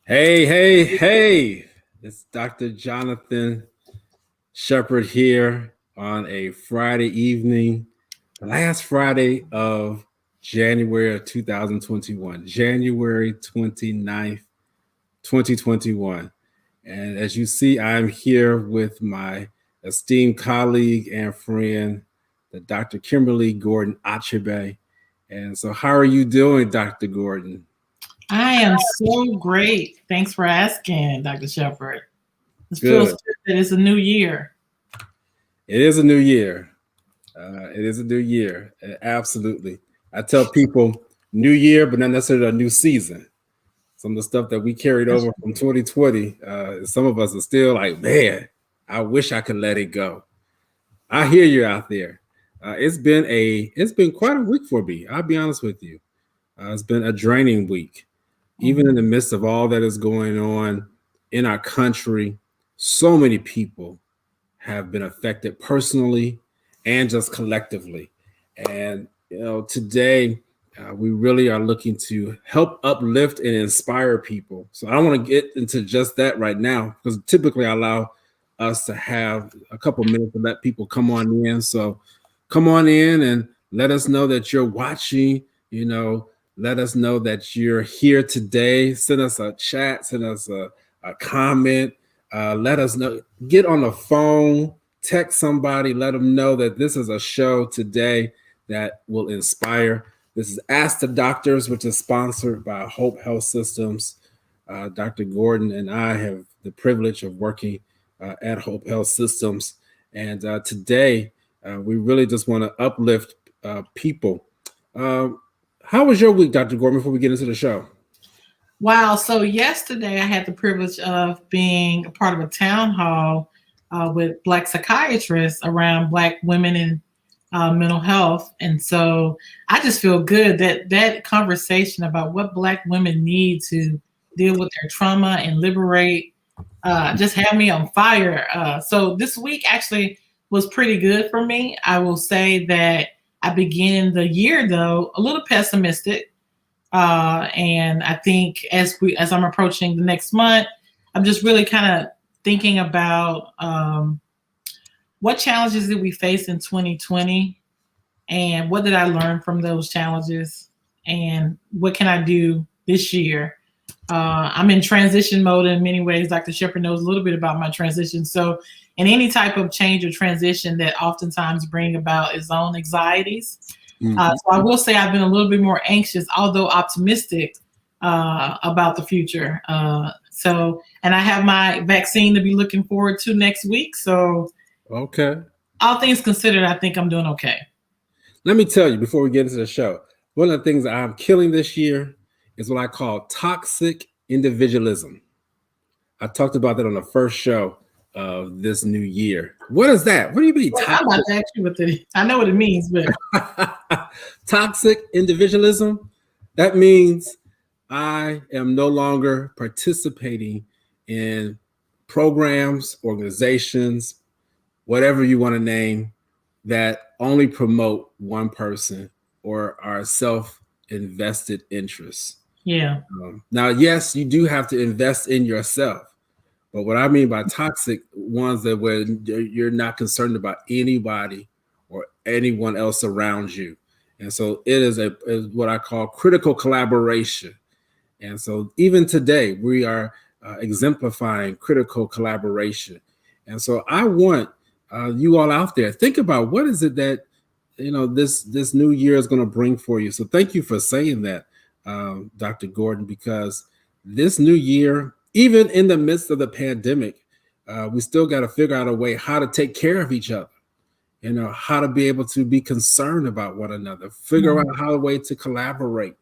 Hey, hey, hey. It's Dr. Jonathan Shepherd here on a Friday evening, the last Friday of January of 2021, January 29th, 2021. And as you see, I'm here with my esteemed colleague and friend, the Dr. Kimberly Gordon Achebe. And so, how are you doing, Dr. Gordon? I am so great. Thanks for asking, Dr. Shepard. It feels Good. good that it's a new year. It is a new year. It is a new year. Absolutely. I tell people new year, but not necessarily a new season. Some of the stuff that we carried over from 2020, some of us are still like, man, I wish I could let it go. I hear you out there. It's been quite a week for me. I'll be honest with you. It's been a draining week, even in the midst of all that is going on in our country. So many people have been affected personally and just collectively. And today we really are looking to help uplift and inspire people. So I don't want to get into just that right now because typically I allow us to have a couple minutes to let people come on in. So come on in and let us know that you're watching. Let us know that you're here today. Send us a chat. Send us a comment. Let us know. Get on the phone, text somebody, let them know that this is a show today that will inspire. This is Ask the Doctors, which is sponsored by Hope Health Systems. Dr. Gordon and I have the privilege of working at Hope Health Systems. And today, we really just want to uplift people. How was your week, Dr. Gordon, before we get into the show? Wow. So, yesterday I had the privilege of being a part of a town hall with Black psychiatrists around Black women and mental health. And so I just feel good that that conversation about what Black women need to deal with their trauma and liberate just had me on fire. So this week actually was pretty good for me. I will say that I began the year though a little pessimistic, and I think as I'm approaching the next month, I'm just really kind of thinking about what challenges did we face in 2020, and what did I learn from those challenges, and what can I do this year. I'm in transition mode in many ways. Dr. Shepherd knows a little bit about my transition. So, in any type of change or transition that oftentimes bring about its own anxieties. So, I will say I've been a little bit more anxious, although optimistic about the future. And I have my vaccine to be looking forward to next week. So, Okay. all things considered, I think I'm doing okay. Let me tell you before we get into the show, one of the things that I'm killing this year is what I call toxic individualism. I talked about that on the first show of this new year. What is that? What do you mean Well, I'm about toxic? to ask you what the, I know what it means, but Toxic individualism? That means I am no longer participating in programs, organizations, whatever you want to name, that only promote one person or are self invested interests. yeah. Now, yes, you do have to invest in yourself. But what I mean by toxic ones that where you're not concerned about anybody or anyone else around you. And so it is what I call critical collaboration. And so even today, we are exemplifying critical collaboration. And so I want you all out there, think about what is it that this new year is going to bring for you. So thank you for saying that, Dr. Gordon, because this new year, even in the midst of the pandemic, we still got to figure out a way how to take care of each other. How to be able to be concerned about one another, figure out how a way to collaborate.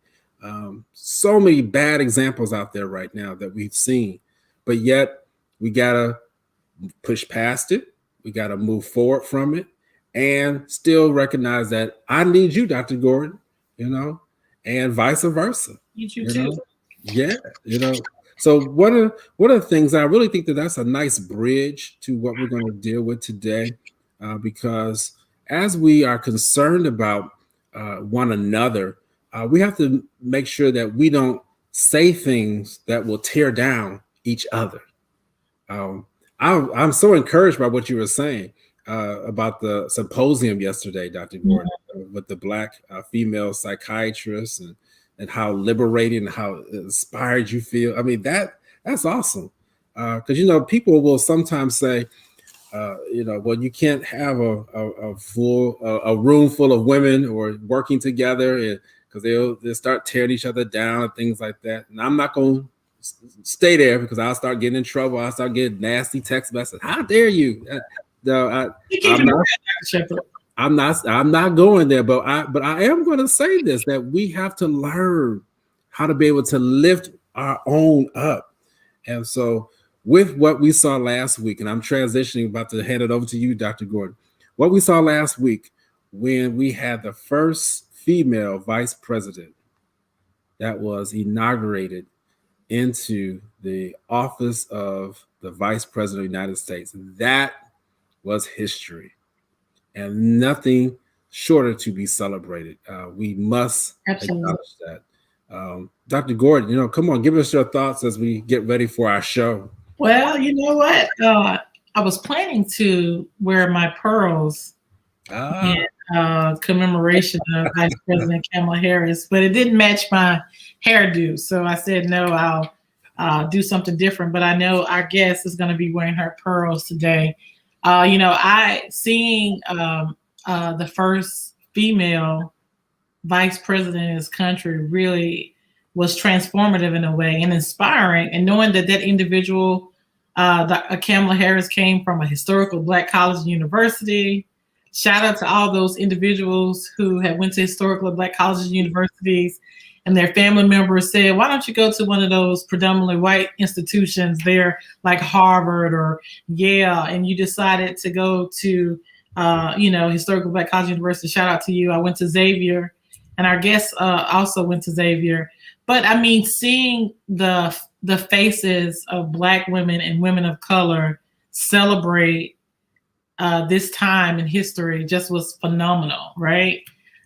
So many bad examples out there right now that we've seen, but yet we gotta push past it. We gotta move forward from it, and still recognize that I need you, Dr. Gordon. And vice versa. Need you You too. know, yeah. So what are the things I really think that's a nice bridge to what we're going to deal with today, because as we are concerned about one another, we have to make sure that we don't say things that will tear down each other. I'm so encouraged by what you were saying about the symposium yesterday, Dr. Gordon, with the Black female psychiatrists, and how liberating and how inspired you feel. I mean, that's awesome. Because, people will sometimes say, well, you can't have a room full of women or working together, because they'll start tearing each other down and things like that. And I'm not going to stay there, because I'll start getting in trouble. I'll start getting nasty text messages. How dare you? I'm not going there, but I am going to say this, that we have to learn how to be able to lift our own up. And so with what we saw last week, and I'm transitioning, about to hand it over to you, Dr. Gordon, what we saw last week when we had the first female vice president that was inaugurated into the office of the vice president of the United States, that was history, and nothing shorter to be celebrated. We must acknowledge that. Dr. Gordon, come on, give us your thoughts as we get ready for our show. Well, you know what? I was planning to wear my pearls in commemoration of Vice President Kamala Harris, but it didn't match my hairdo. So I said, no, I'll do something different. But I know our guest is going to be wearing her pearls today. Seeing the first female vice president in this country really was transformative in a way, and inspiring. And knowing that individual, Kamala Harris, came from a historical Black college and university. Shout out to all those individuals who have went to historical Black colleges and universities, and their family members said, why don't you go to one of those predominantly white institutions there, like Harvard or Yale, and you decided to go to, historical Black college and university. Shout out to you. I went to Xavier, and our guest also went to Xavier. But I mean, seeing the faces of Black women and women of color celebrate this time in history just was phenomenal, right?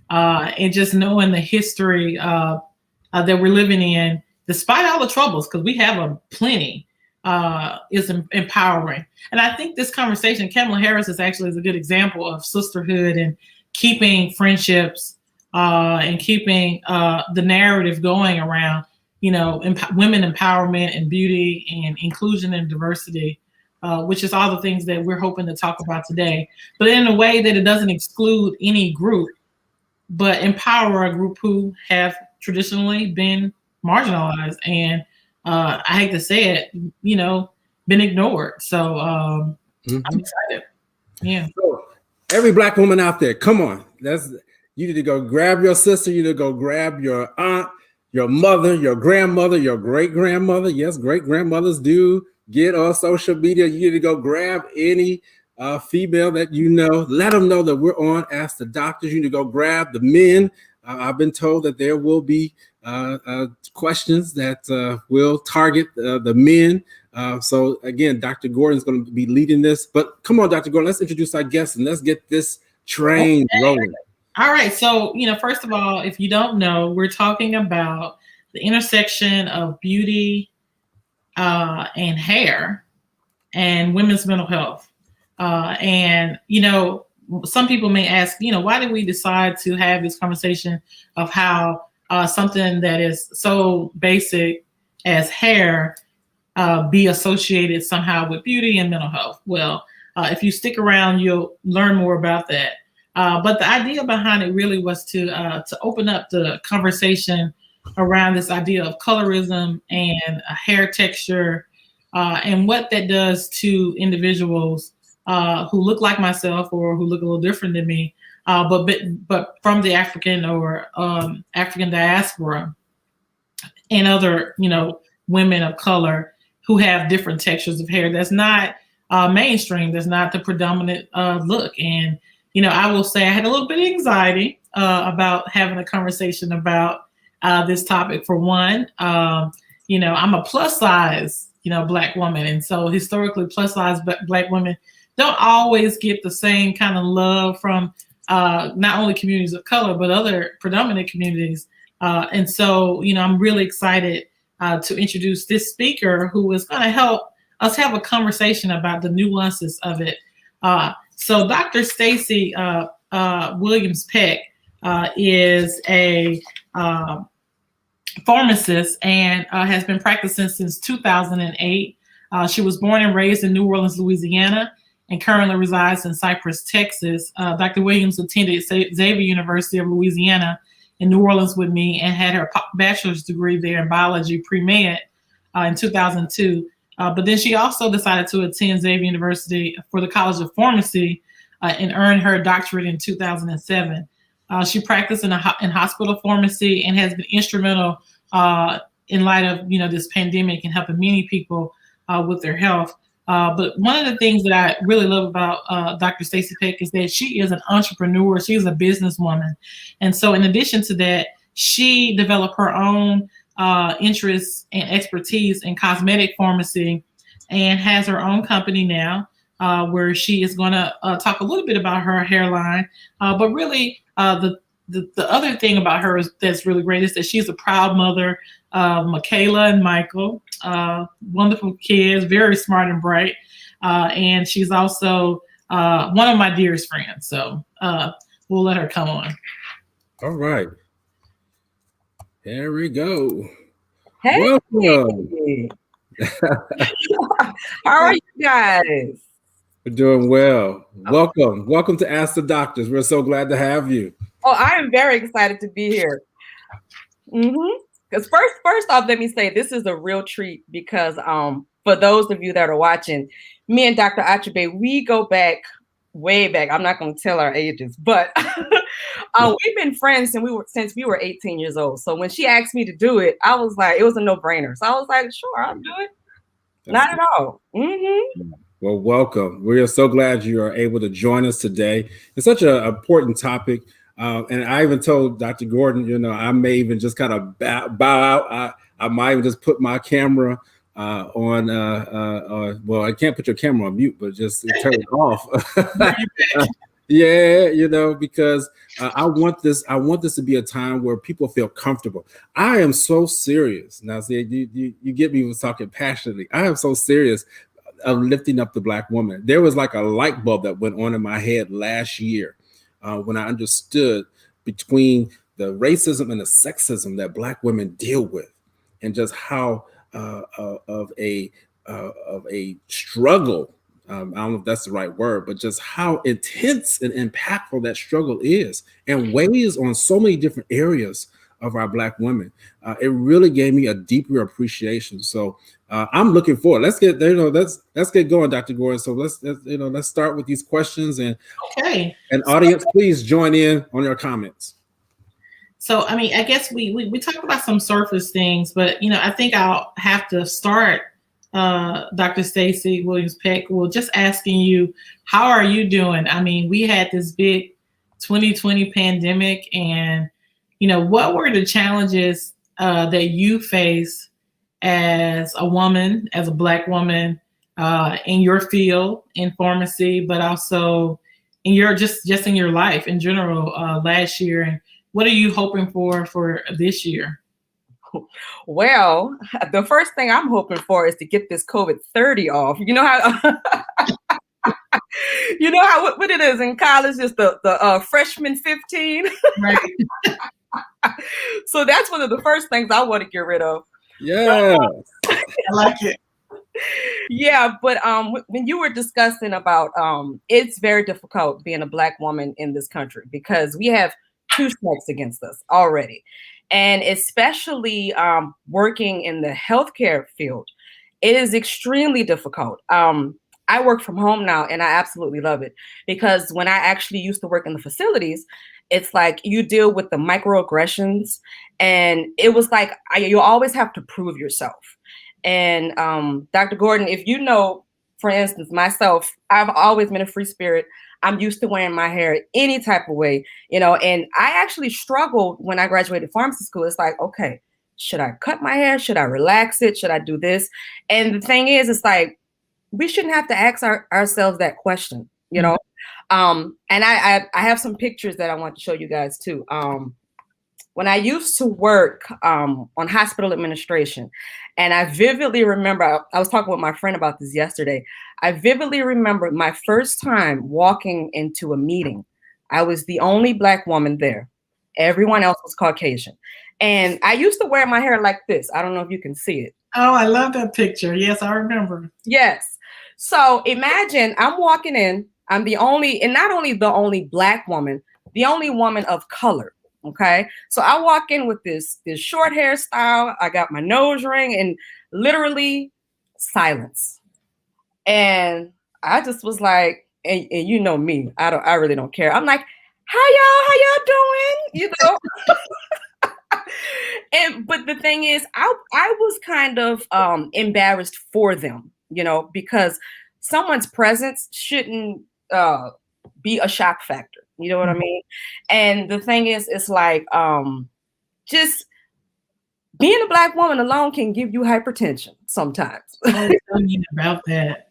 And just knowing the history that we're living in, despite all the troubles, because we have plenty, is empowering. And I think this conversation, Kamala Harris is a good example of sisterhood and keeping friendships and keeping the narrative going around, women empowerment and beauty and inclusion and diversity, which is all the things that we're hoping to talk about today, but in a way that it doesn't exclude any group, but empower a group who have traditionally been marginalized and, I hate to say it, been ignored. So I'm excited. Yeah. So every Black woman out there, come on. You need to go grab your sister. You need to go grab your aunt, your mother, your grandmother, your great-grandmother. Yes, great-grandmothers do get on social media. You need to go grab any female that you know. Let them know that we're on Ask the Doctors. You need to go grab the men. I've been told that there will be questions that will target the men. So again, Dr. Gordon is going to be leading this. But come on, Dr. Gordon, let's introduce our guests and let's get this train rolling. All right. So, first of all, if you don't know, we're talking about the intersection of beauty and hair and women's mental health. And some people may ask, why did we decide to have this conversation of how something that is so basic as hair be associated somehow with beauty and mental health? Well, if you stick around, you'll learn more about that. But the idea behind it really was to open up the conversation around this idea of colorism and hair texture and what that does to individuals who look like myself or who look a little different than me, but from the African or African diaspora and other, women of color who have different textures of hair. That's not mainstream. That's not the predominant look. And I will say I had a little bit of anxiety about having a conversation about this topic. For one, I'm a plus size, Black woman. And so historically plus size Black women don't always get the same kind of love from not only communities of color, but other predominant communities. And so, I'm really excited to introduce this speaker who is going to help us have a conversation about the nuances of it. So Dr. Stacy Williams Peck is a pharmacist and has been practicing since 2008. She was born and raised in New Orleans, Louisiana, and currently resides in Cypress, Texas. Dr. Williams attended Xavier University of Louisiana in New Orleans with me and had her bachelor's degree there in biology pre-med in 2002. But then she also decided to attend Xavier University for the College of Pharmacy and earned her doctorate in 2007. She practiced in hospital pharmacy and has been instrumental in light of this pandemic and helping many people with their health. But one of the things that I really love about Dr. Stacy Peck is that she is an entrepreneur. She's a businesswoman. And so in addition to that, she developed her own interests and expertise in cosmetic pharmacy and has her own company now where she is going to talk a little bit about her hairline. But really, the other thing about her that's really great is that she's a proud mother of Michaela and Michael, wonderful kids, very smart and bright. And she's also one of my dearest friends. So we'll let her come on. All right. There we go. Hey. Welcome. How are you guys? We're doing well. Welcome. Welcome to Ask the Doctors. We're so glad to have you. Oh, I am very excited to be here. Because first off, let me say this is a real treat because for those of you that are watching, me and Dr. Achebe, we go back way back. I'm not going to tell our ages, but we've been friends since we were 18 years old. So when she asked me to do it, I was like, it was a no-brainer. So I was like, sure, I'll do it. Not at all. Well, welcome. We are so glad you are able to join us today. It's such an important topic. And I even told Dr. Gordon, I may even just kind of bow out. I might even just put my camera on. Well, I can't put your camera on mute, but just turn it off. Yeah, because I want this to be a time where people feel comfortable. I am so serious. Now, see, you get me with talking passionately. I am so serious of lifting up the Black woman. There was like a light bulb that went on in my head last year when I understood between the racism and the sexism that Black women deal with, and just how of a struggle. I don't know if that's the right word, but just how intense and impactful that struggle is and weighs on so many different areas of our Black women. It really gave me a deeper appreciation. So I'm looking forward. Let's get going, Dr. Gordon. So let's start with these questions, and okay. And audience, please join in on your comments. So, I mean, I guess we talked about some surface things, but I think I'll have to start, Dr. Stacy Williams Peck, well, just asking you, how are you doing? I mean, we had this big 2020 pandemic, and what were the challenges that you face as a woman, as a Black woman, in your field in pharmacy, but also in your just in your life in general last year, and what are you hoping for this year? Well, the first thing I'm hoping for is to get this COVID-30 off. You know how what it is in college, is the freshman 15. Right. So that's one of the first things I want to get rid of. Yeah, I like it. Yeah, but when you were discussing about it's very difficult being a Black woman in this country because we have two strikes against us already. And especially working in the healthcare field, it is extremely difficult. I work from home now, and I absolutely love it, because when I actually used to work in the facilities, it's like you deal with the microaggressions, and it was like you always have to prove yourself. And Dr. Gordon, if you know, for instance, myself, I've always been a free spirit. I'm used to wearing my hair any type of way, and I actually struggled when I graduated pharmacy school. It's like, okay, should I cut my hair? Should I relax it? Should I do this? And the thing is, it's like, we shouldn't have to ask ourselves that question, And I have some pictures that I want to show you guys too. when I used to work on hospital administration, and I vividly remember, I was talking with my friend about this yesterday. I vividly remember my first time walking into a meeting. I was the only Black woman there. Everyone else was Caucasian. And I used to wear my hair like this. I don't know if you can see it. Oh, I love that picture. Yes, I remember. Yes. So imagine I'm walking in, I'm the only, and not only the only Black woman, the only woman of color. Okay. So I walk in with this short hairstyle. I got my nose ring and literally silence. And I just was like, and you know me, I really don't care. I'm like, how y'all doing? You know? But the thing is, I was kind of embarrassed for them, you know, because someone's presence shouldn't be a shock factor. You know what I mean? And the thing is, it's like just being a Black woman alone can give you hypertension sometimes. Oh, tell me about that.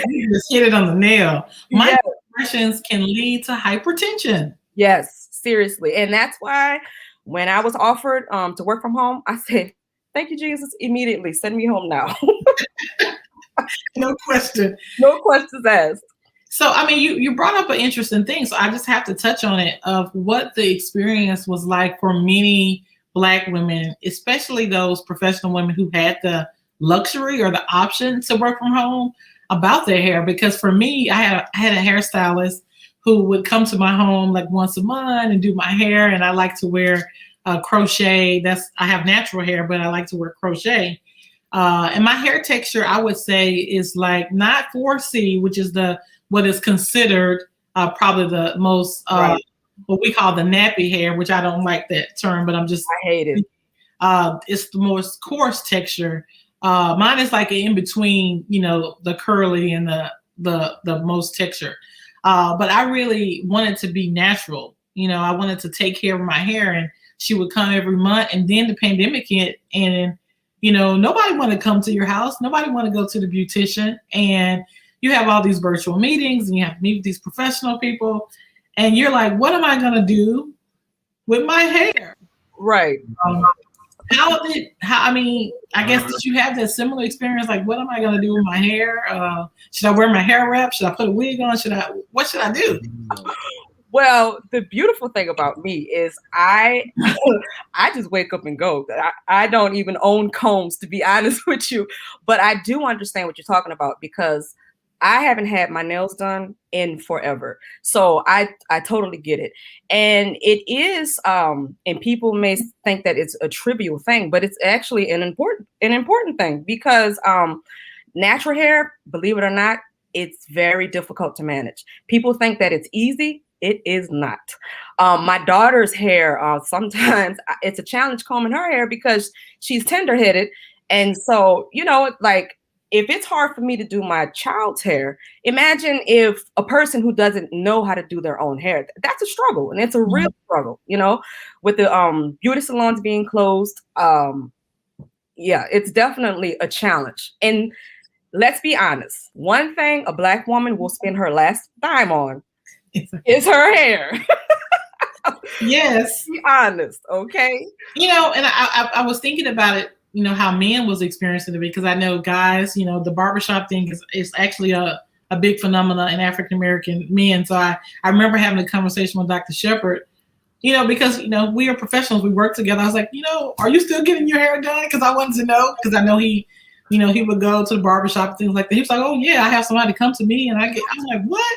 You just hit it on the nail. Microaggressions can lead to hypertension. Yes, seriously. And that's why when I was offered to work from home, I said, thank you, Jesus, immediately. Send me home now. No question. No questions asked. So, I mean, you brought up an interesting thing. So I just have to touch on it of what the experience was like for many Black women, especially those professional women who had the luxury or the option to work from home about their hair. Because for me, I had a hairstylist who would come to my home like once a month and do my hair. And I like to wear crochet. I have natural hair, but I like to wear crochet. And my hair texture, I would say, is like not 4C, which is what is considered probably the most what we call the nappy hair, which I don't like that term, but I hate it. It's the most coarse texture. Mine is like in between, you know, the curly and the most texture. But I really wanted to be natural. You know, I wanted to take care of my hair, and she would come every month. And then the pandemic hit, and you know, nobody want to come to your house. Nobody want to go to the beautician, and you have all these virtual meetings, and you have to meet with these professional people, and you're like, what am I going to do with my hair? Right. I mean, I guess did you have that similar experience? Like, what am I going to do with my hair? Should I wear my hair wrap? Should I put a wig on? What should I do? Well, the beautiful thing about me is I just wake up and go. I don't even own combs, to be honest with you, but I do understand what you're talking about because I haven't had my nails done in forever. So I totally get it. And it is, and people may think that it's a trivial thing, but it's actually an important thing because natural hair, believe it or not, it's very difficult to manage. People think that it's easy. It is not. My daughter's hair, sometimes it's a challenge combing her hair because she's tender-headed. And so, you know, like, if it's hard for me to do my child's hair, imagine if a person who doesn't know how to do their own hair, that's a struggle. And it's a real struggle, you know, with the beauty salons being closed. Yeah, it's definitely a challenge. And let's be honest, one thing a Black woman will spend her last dime on is her hair. Yes. Be honest, okay? You know, and I was thinking about it, you know, how men was experiencing it, because I know guys, you know, the barbershop thing is actually a big phenomenon in African-American men. So I remember having a conversation with Dr. Shepard, you know, because, you know, we are professionals, we work together. I was like, you know, are you still getting your hair done? Because I wanted to know, because I know he would go to the barbershop, things like that. He was like, oh yeah, I have somebody come to me, and I'm like, what?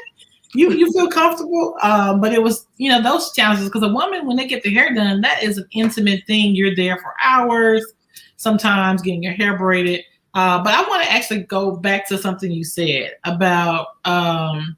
You feel comfortable? But it was, you know, those challenges, because a woman, when they get their hair done, that is an intimate thing. You're there for hours, sometimes getting your hair braided. But I want to actually go back to something you said about, and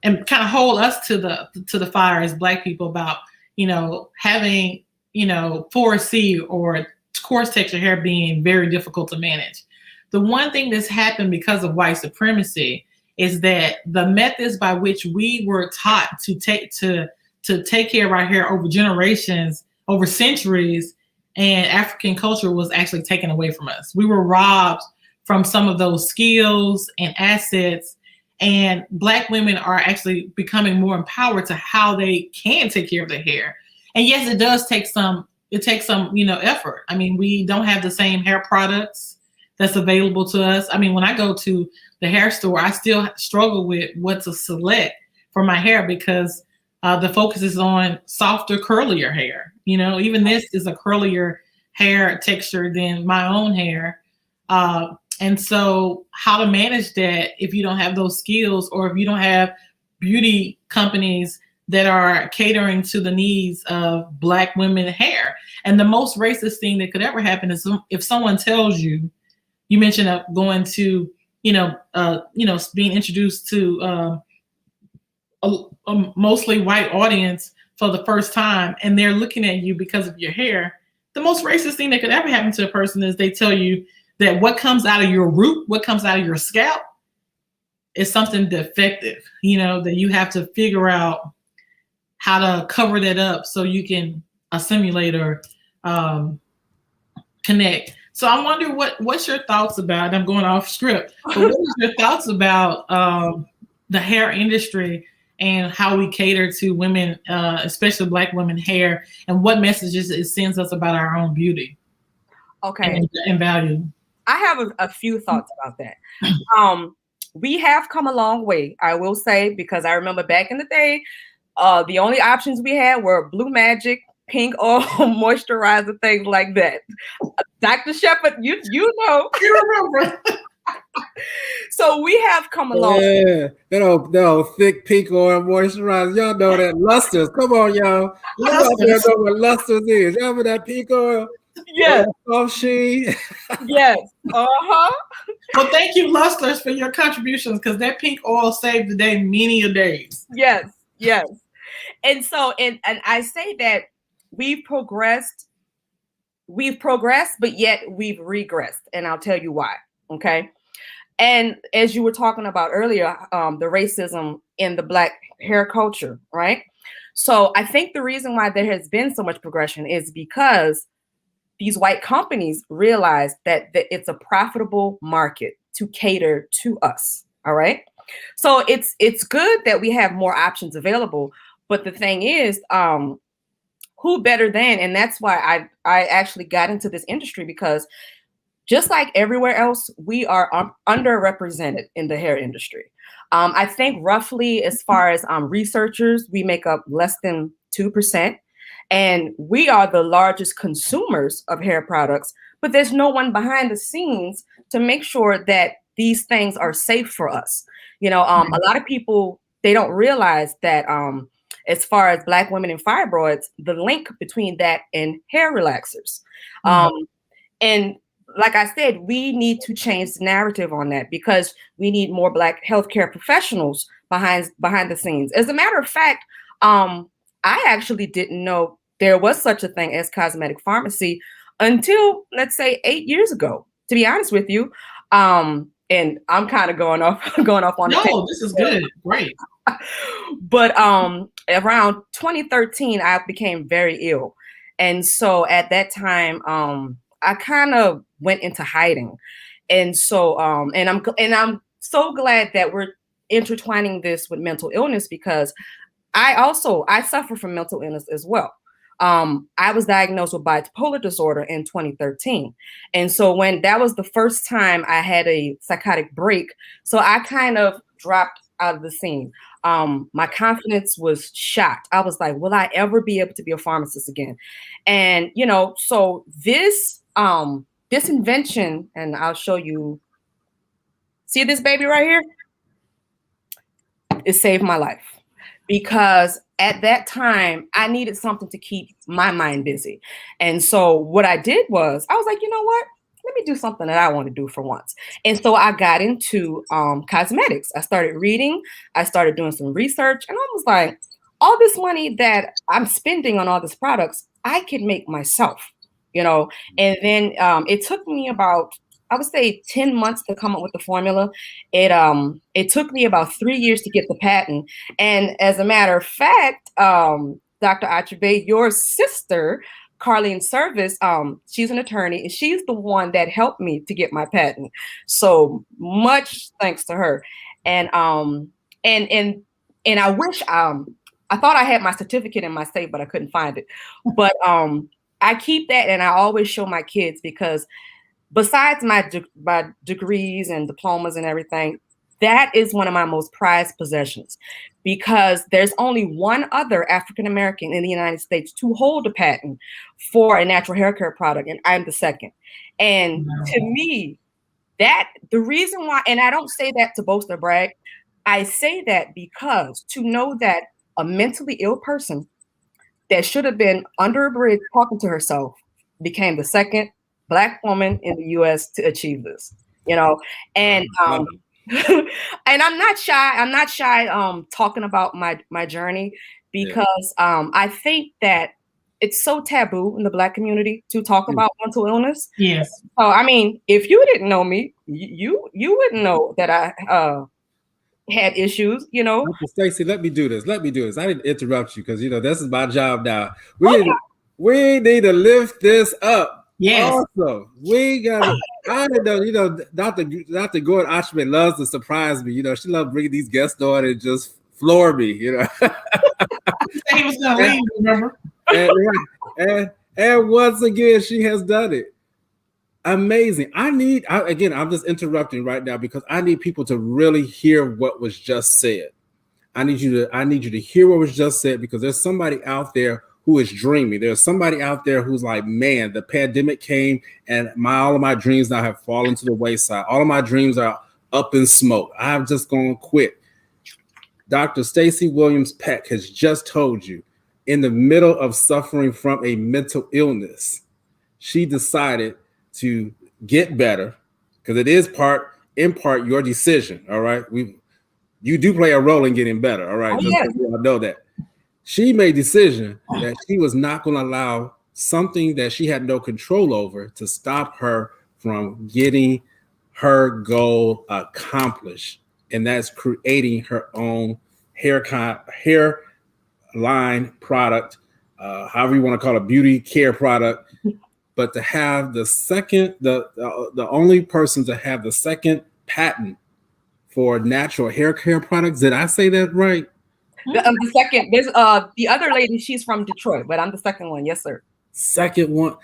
kind of hold us to the fire as Black people about, you know, having, you know, 4C or coarse texture hair being very difficult to manage. The one thing that's happened because of white supremacy is that the methods by which we were taught to take care of our hair over generations, over centuries, and African culture was actually taken away from us. We were robbed from some of those skills and assets, and Black women are actually becoming more empowered to how they can take care of their hair. And yes, it does take some it takes some, effort. I mean, we don't have the same hair products that's available to us. I mean, when I go to the hair store, I still struggle with what to select for my hair because the focus is on softer, curlier hair. Even this is a curlier hair texture than my own hair. And so how to manage that if you don't have those skills or if you don't have beauty companies that are catering to the needs of Black women hair. And the most racist thing that could ever happen is if someone tells you, you mentioned going to, being introduced to a mostly white audience for the first time, and they're looking at you because of your hair. The most racist thing that could ever happen to a person is they tell you that what comes out of your root, what comes out of your scalp is something defective, that you have to figure out how to cover that up so you can assimilate or connect. So I wonder what's your thoughts about, I'm going off script, but what is your thoughts about the hair industry and how we cater to women, especially Black women hair, and what messages it sends us about our own beauty? Okay. And value. I have a few thoughts about that. We have come a long way, I will say, because I remember back in the day, the only options we had were Blue Magic, pink oil, moisturizer, things like that. Dr. Shepherd, you know. You remember. So we have come a long way. Yeah, that thick pink oil moisturizer. Y'all know that. Lusters. Come on, y'all. Lusters. Y'all know what Lusters is. Y'all remember that pink oil? Yes. Soft sheen. Yes. Uh-huh. Well, thank you, Lusters, for your contributions, because that pink oil saved the day many a days. Yes. And so, and I say that we've progressed, but yet we've regressed. And I'll tell you why. Okay. And as you were talking about earlier, the racism in the Black hair culture, right? So I think the reason why there has been so much progression is because these white companies realize that it's a profitable market to cater to us. All right. So it's good that we have more options available. But the thing is, who better than? And that's why I actually got into this industry, because just like everywhere else, we are underrepresented in the hair industry. I think roughly, as far as researchers, we make up less than 2%. And we are the largest consumers of hair products, but there's no one behind the scenes to make sure that these things are safe for us. A lot of people, they don't realize that as far as Black women and fibroids, the link between that and hair relaxers. And like I said, we need to change the narrative on that, because we need more Black healthcare professionals behind the scenes. As a matter of fact, I actually didn't know there was such a thing as cosmetic pharmacy until, let's say, 8 years ago, to be honest with you. And I'm kind of going off on No, this is good. Great. But around 2013, I became very ill. And so at that time, I kind of went into hiding. And so and I'm so glad that we're intertwining this with mental illness, because I suffer from mental illness as well. I was diagnosed with bipolar disorder in 2013. And so when that was the first time I had a psychotic break, so I kind of dropped out of the scene. My confidence was shot. I was like, will I ever be able to be a pharmacist again? And, so this invention, and I'll show you, see this baby right here? It saved my life. Because at that time, I needed something to keep my mind busy. And so what I did was, I was like, you know what? Let me do something that I want to do for once. And so I got into cosmetics. I started reading. I started doing some research. And I was like, all this money that I'm spending on all these products, I could make myself, And then it took me about, I would say, 10 months to come up with the formula. It took me about 3 years to get the patent. And as a matter of fact, Dr. Achebe, your sister, Carlene Service, she's an attorney, and she's the one that helped me to get my patent. So much thanks to her. And I wish, I thought I had my certificate in my safe, but I couldn't find it. But I keep that, and I always show my kids, because besides my degrees and diplomas and everything, that is one of my most prized possessions, because there's only one other African American in the United States to hold a patent for a natural hair care product, and I'm the second. And to me, that the reason why, and I don't say that to boast or brag, I say that because to know that a mentally ill person that should have been under a bridge talking to herself became the second Black woman in the U.S. to achieve this, and and I'm not shy talking about my journey, because I think that it's so taboo in the Black community to talk about mental illness. Yes. So I mean, if you didn't know me, you wouldn't know that I had issues, Stacey, let me do this. I didn't interrupt you because this is my job now. We need to lift this up. Yes. Also, we got. I know. Dr. Gordon Ashman loves to surprise me. She loves bringing these guests on and just floor me. He was gonna leave, remember? And once again, she has done it. Amazing. I'm just interrupting right now because I need people to really hear what was just said. I need you to hear what was just said, because there's somebody out there who is dreaming. There's somebody out there who's like, man, the pandemic came and all of my dreams now have fallen to the wayside. All of my dreams are up in smoke. I've just gone quit. Dr. Stacey Williams Peck has just told you, in the middle of suffering from a mental illness, she decided to get better, because it is in part your decision. All right. You do play a role in getting better. All right. Oh, yes. I know that. She made a decision that she was not going to allow something that she had no control over to stop her from getting her goal accomplished. And that's creating her own hair line product, however you want to call it, beauty care product. But to have the only person to have the second patent for natural hair care products. Did I say that right? The second, there's the other lady, she's from Detroit, but I'm the second one. Yes, sir. Second one.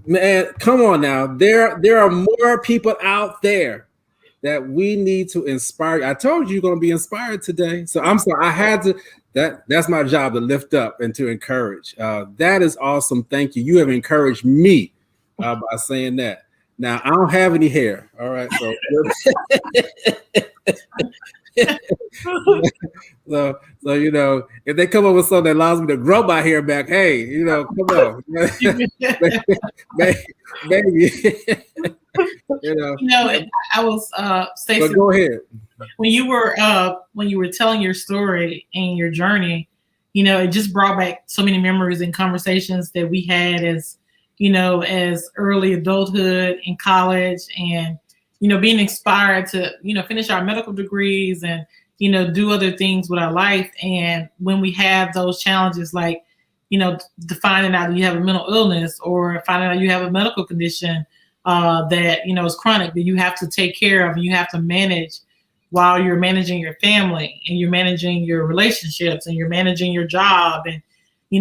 Man, come on now. There are more people out there that we need to inspire. I told you you're going to be inspired today. So I'm sorry. I had to, that's my job, to lift up and to encourage. That is awesome. Thank you. You have encouraged me by saying that. Now, I don't have any hair. All right. So, if they come up with something that allows me to grow my hair back, hey, come on. Maybe. I was Stacey. But go ahead. When you were telling your story and your journey, it just brought back so many memories and conversations that we had as early adulthood in college, and being inspired to finish our medical degrees and do other things with our life. And when we have those challenges, like finding out that you have a mental illness, or finding out you have a medical condition that is chronic, that you have to take care of, and you have to manage while you're managing your family, and you're managing your relationships, and you're managing your job, and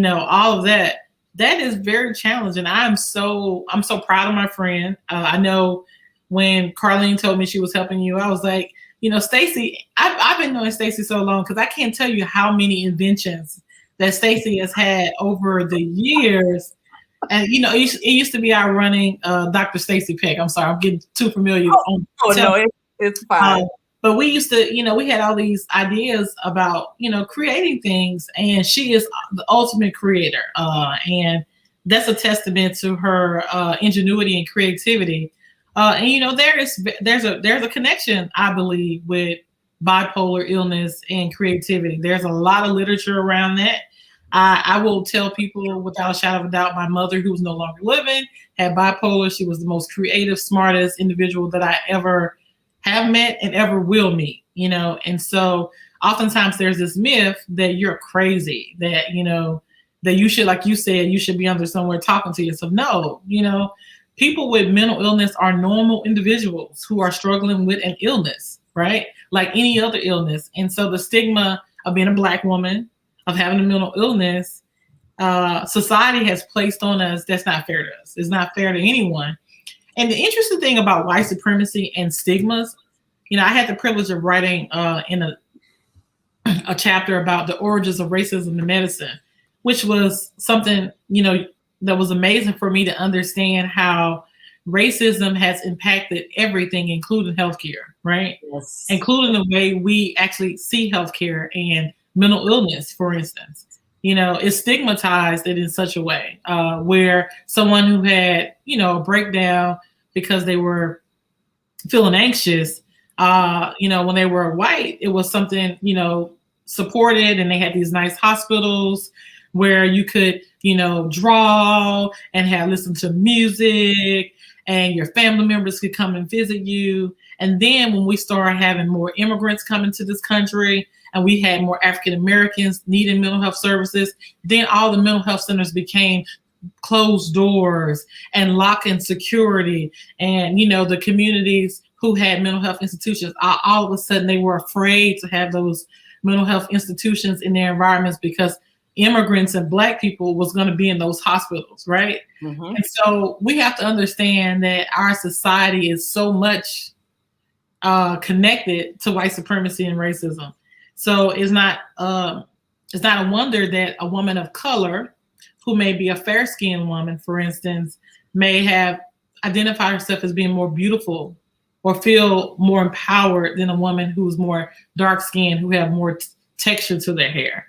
all of that. That is very challenging. I'm so proud of my friend. I know when Carlene told me she was helping you, I was like, Stacey, I've been knowing Stacey so long, because I can't tell you how many inventions that Stacey has had over the years. And it used to be our running Dr. Stacey Peck. I'm sorry, I'm getting too familiar. It's fine. But we used to, we had all these ideas about, creating things, and she is the ultimate creator. And that's a testament to her ingenuity and creativity. And there's a connection, I believe, with bipolar illness and creativity. There's a lot of literature around that. I will tell people without a shadow of a doubt, my mother, who's no longer living, had bipolar. She was the most creative, smartest individual that I ever have met and ever will meet, and so oftentimes there's this myth that you're crazy, that that you should, like you said, you should be under somewhere talking to yourself. No, people with mental illness are normal individuals who are struggling with an illness, right? Like any other illness. And so the stigma of being a Black woman, of having a mental illness, society has placed on us that's not fair to us. It's not fair to anyone. And the interesting thing about white supremacy and stigmas, I had the privilege of writing in a chapter about the origins of racism in medicine, which was something, that was amazing for me to understand how racism has impacted everything, including healthcare, right? Yes. Including the way we actually see healthcare and mental illness, for instance. It's stigmatized it in such a way where someone who had, a breakdown because they were feeling anxious, when they were white, it was something, supported, and they had these nice hospitals where you could, draw and listen to music, and your family members could come and visit you. And then when we started having more immigrants coming to this country, and we had more African Americans needing mental health services, then all the mental health centers became closed doors and lock-in security. And, the communities who had mental health institutions, all of a sudden they were afraid to have those mental health institutions in their environments because immigrants and Black people was going to be in those hospitals, right? Mm-hmm. And so we have to understand that our society is so much connected to white supremacy and racism. So it's not a wonder that a woman of color, who may be a fair-skinned woman, for instance, may have identified herself as being more beautiful or feel more empowered than a woman who's more dark-skinned, who have more texture to their hair.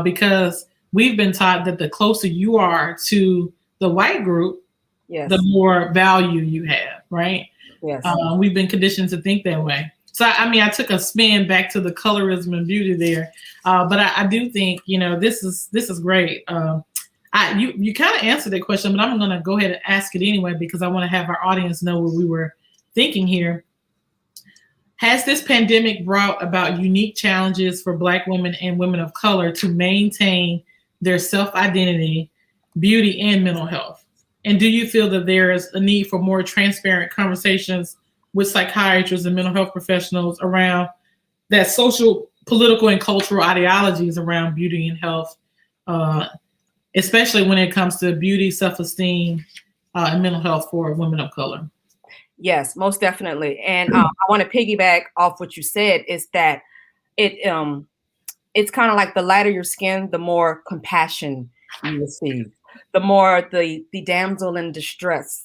Because we've been taught that the closer you are to the white group, yes, the more value you have, right? Yes. We've been conditioned to think that way. So, I took a spin back to the colorism and beauty there. But I do think, this is great. You kind of answered that question, but I'm going to go ahead and ask it anyway, because I want to have our audience know what we were thinking here. Has this pandemic brought about unique challenges for Black women and women of color to maintain their self-identity, beauty, and mental health? And do you feel that there is a need for more transparent conversations with psychiatrists and mental health professionals around that social, political, and cultural ideologies around beauty and health, especially when it comes to beauty, self-esteem, and mental health for women of color? Yes, most definitely. And I want to piggyback off what you said, is that it's kind of like the lighter your skin, the more compassion you receive, the more the damsel in distress,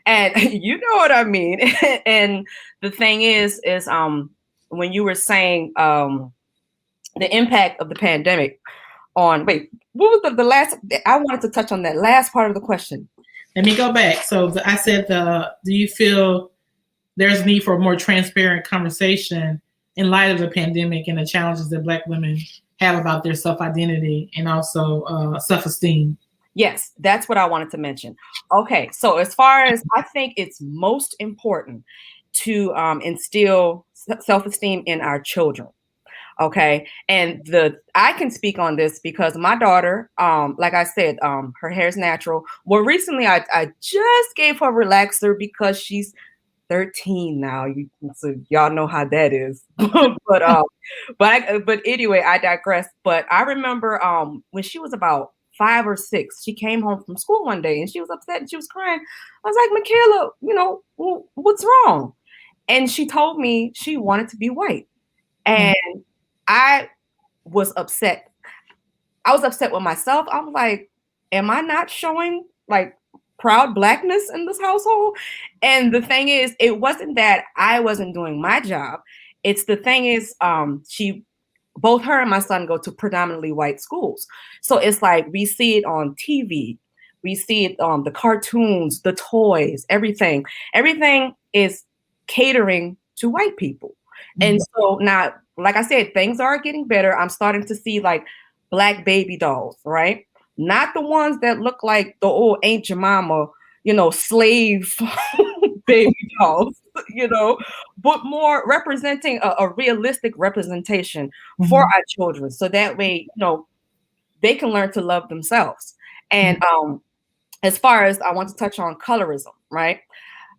and you know what I mean. And the thing is when you were saying the impact of the pandemic on, what was the last, I wanted to touch on that last part of the question. Let me go back. So I said, do you feel there's a need for a more transparent conversation in light of the pandemic and the challenges that Black women have about their self-identity and also self-esteem? Yes, that's what I wanted to mention. Okay, so as far as, I think it's most important to instill self-esteem in our children. Okay. And I can speak on this because my daughter, like I said, her hair is natural. Well, recently I just gave her a relaxer because she's 13 now. So y'all know how that is. but anyway, I digress. But I remember when she was about 5 or 6, she came home from school one day and she was upset and she was crying. I was like, Michaela, what's wrong? And she told me she wanted to be white. And I was upset. I was upset with myself. I was like, am I not showing like proud Blackness in this household? And the thing is, it wasn't that I wasn't doing my job. It's the thing is, both her and my son go to predominantly white schools. So it's like, we see it on TV. We see it on the cartoons, the toys, everything. Everything is catering to white people. And so now, like I said, things are getting better. I'm starting to see like Black baby dolls, right? Not the ones that look like the old Aunt Jemima, slave baby dolls, but more representing a realistic representation for our children. So that way, they can learn to love themselves. And as far as I want to touch on colorism, right?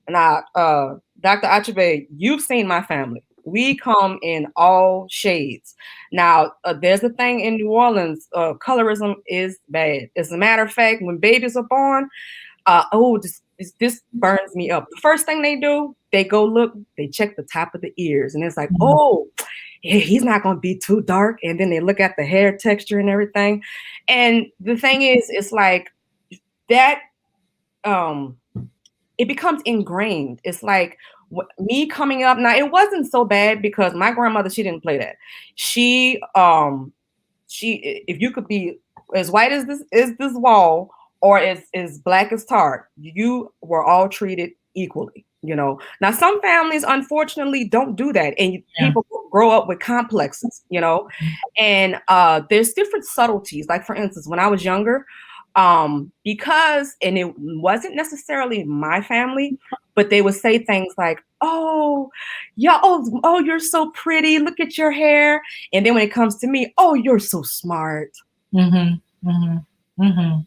Now, Dr. Achebe, you've seen my family. We come in all shades. Now, there's a thing in New Orleans, colorism is bad. As a matter of fact, when babies are born, this burns me up. The first thing they do, they go look, they check the top of the ears, and it's like, oh, he's not going to be too dark. And then they look at the hair texture and everything. And the thing is, it's like that, it becomes ingrained. It's like me coming up. Now, it wasn't so bad because my grandmother, she didn't play that. She, if you could be as white as this wall, or as black as tar, you were all treated equally, you know. Now, some families, unfortunately, don't do that. And people grow up with complexes, you know. And there's different subtleties. Like, for instance, when I was younger, because, and it wasn't necessarily my family, but they would say things like, oh, yeah, oh, you're so pretty. Look at your hair. And then when it comes to me, oh, you're so smart. Mm-hmm. Mm-hmm. Mm-hmm.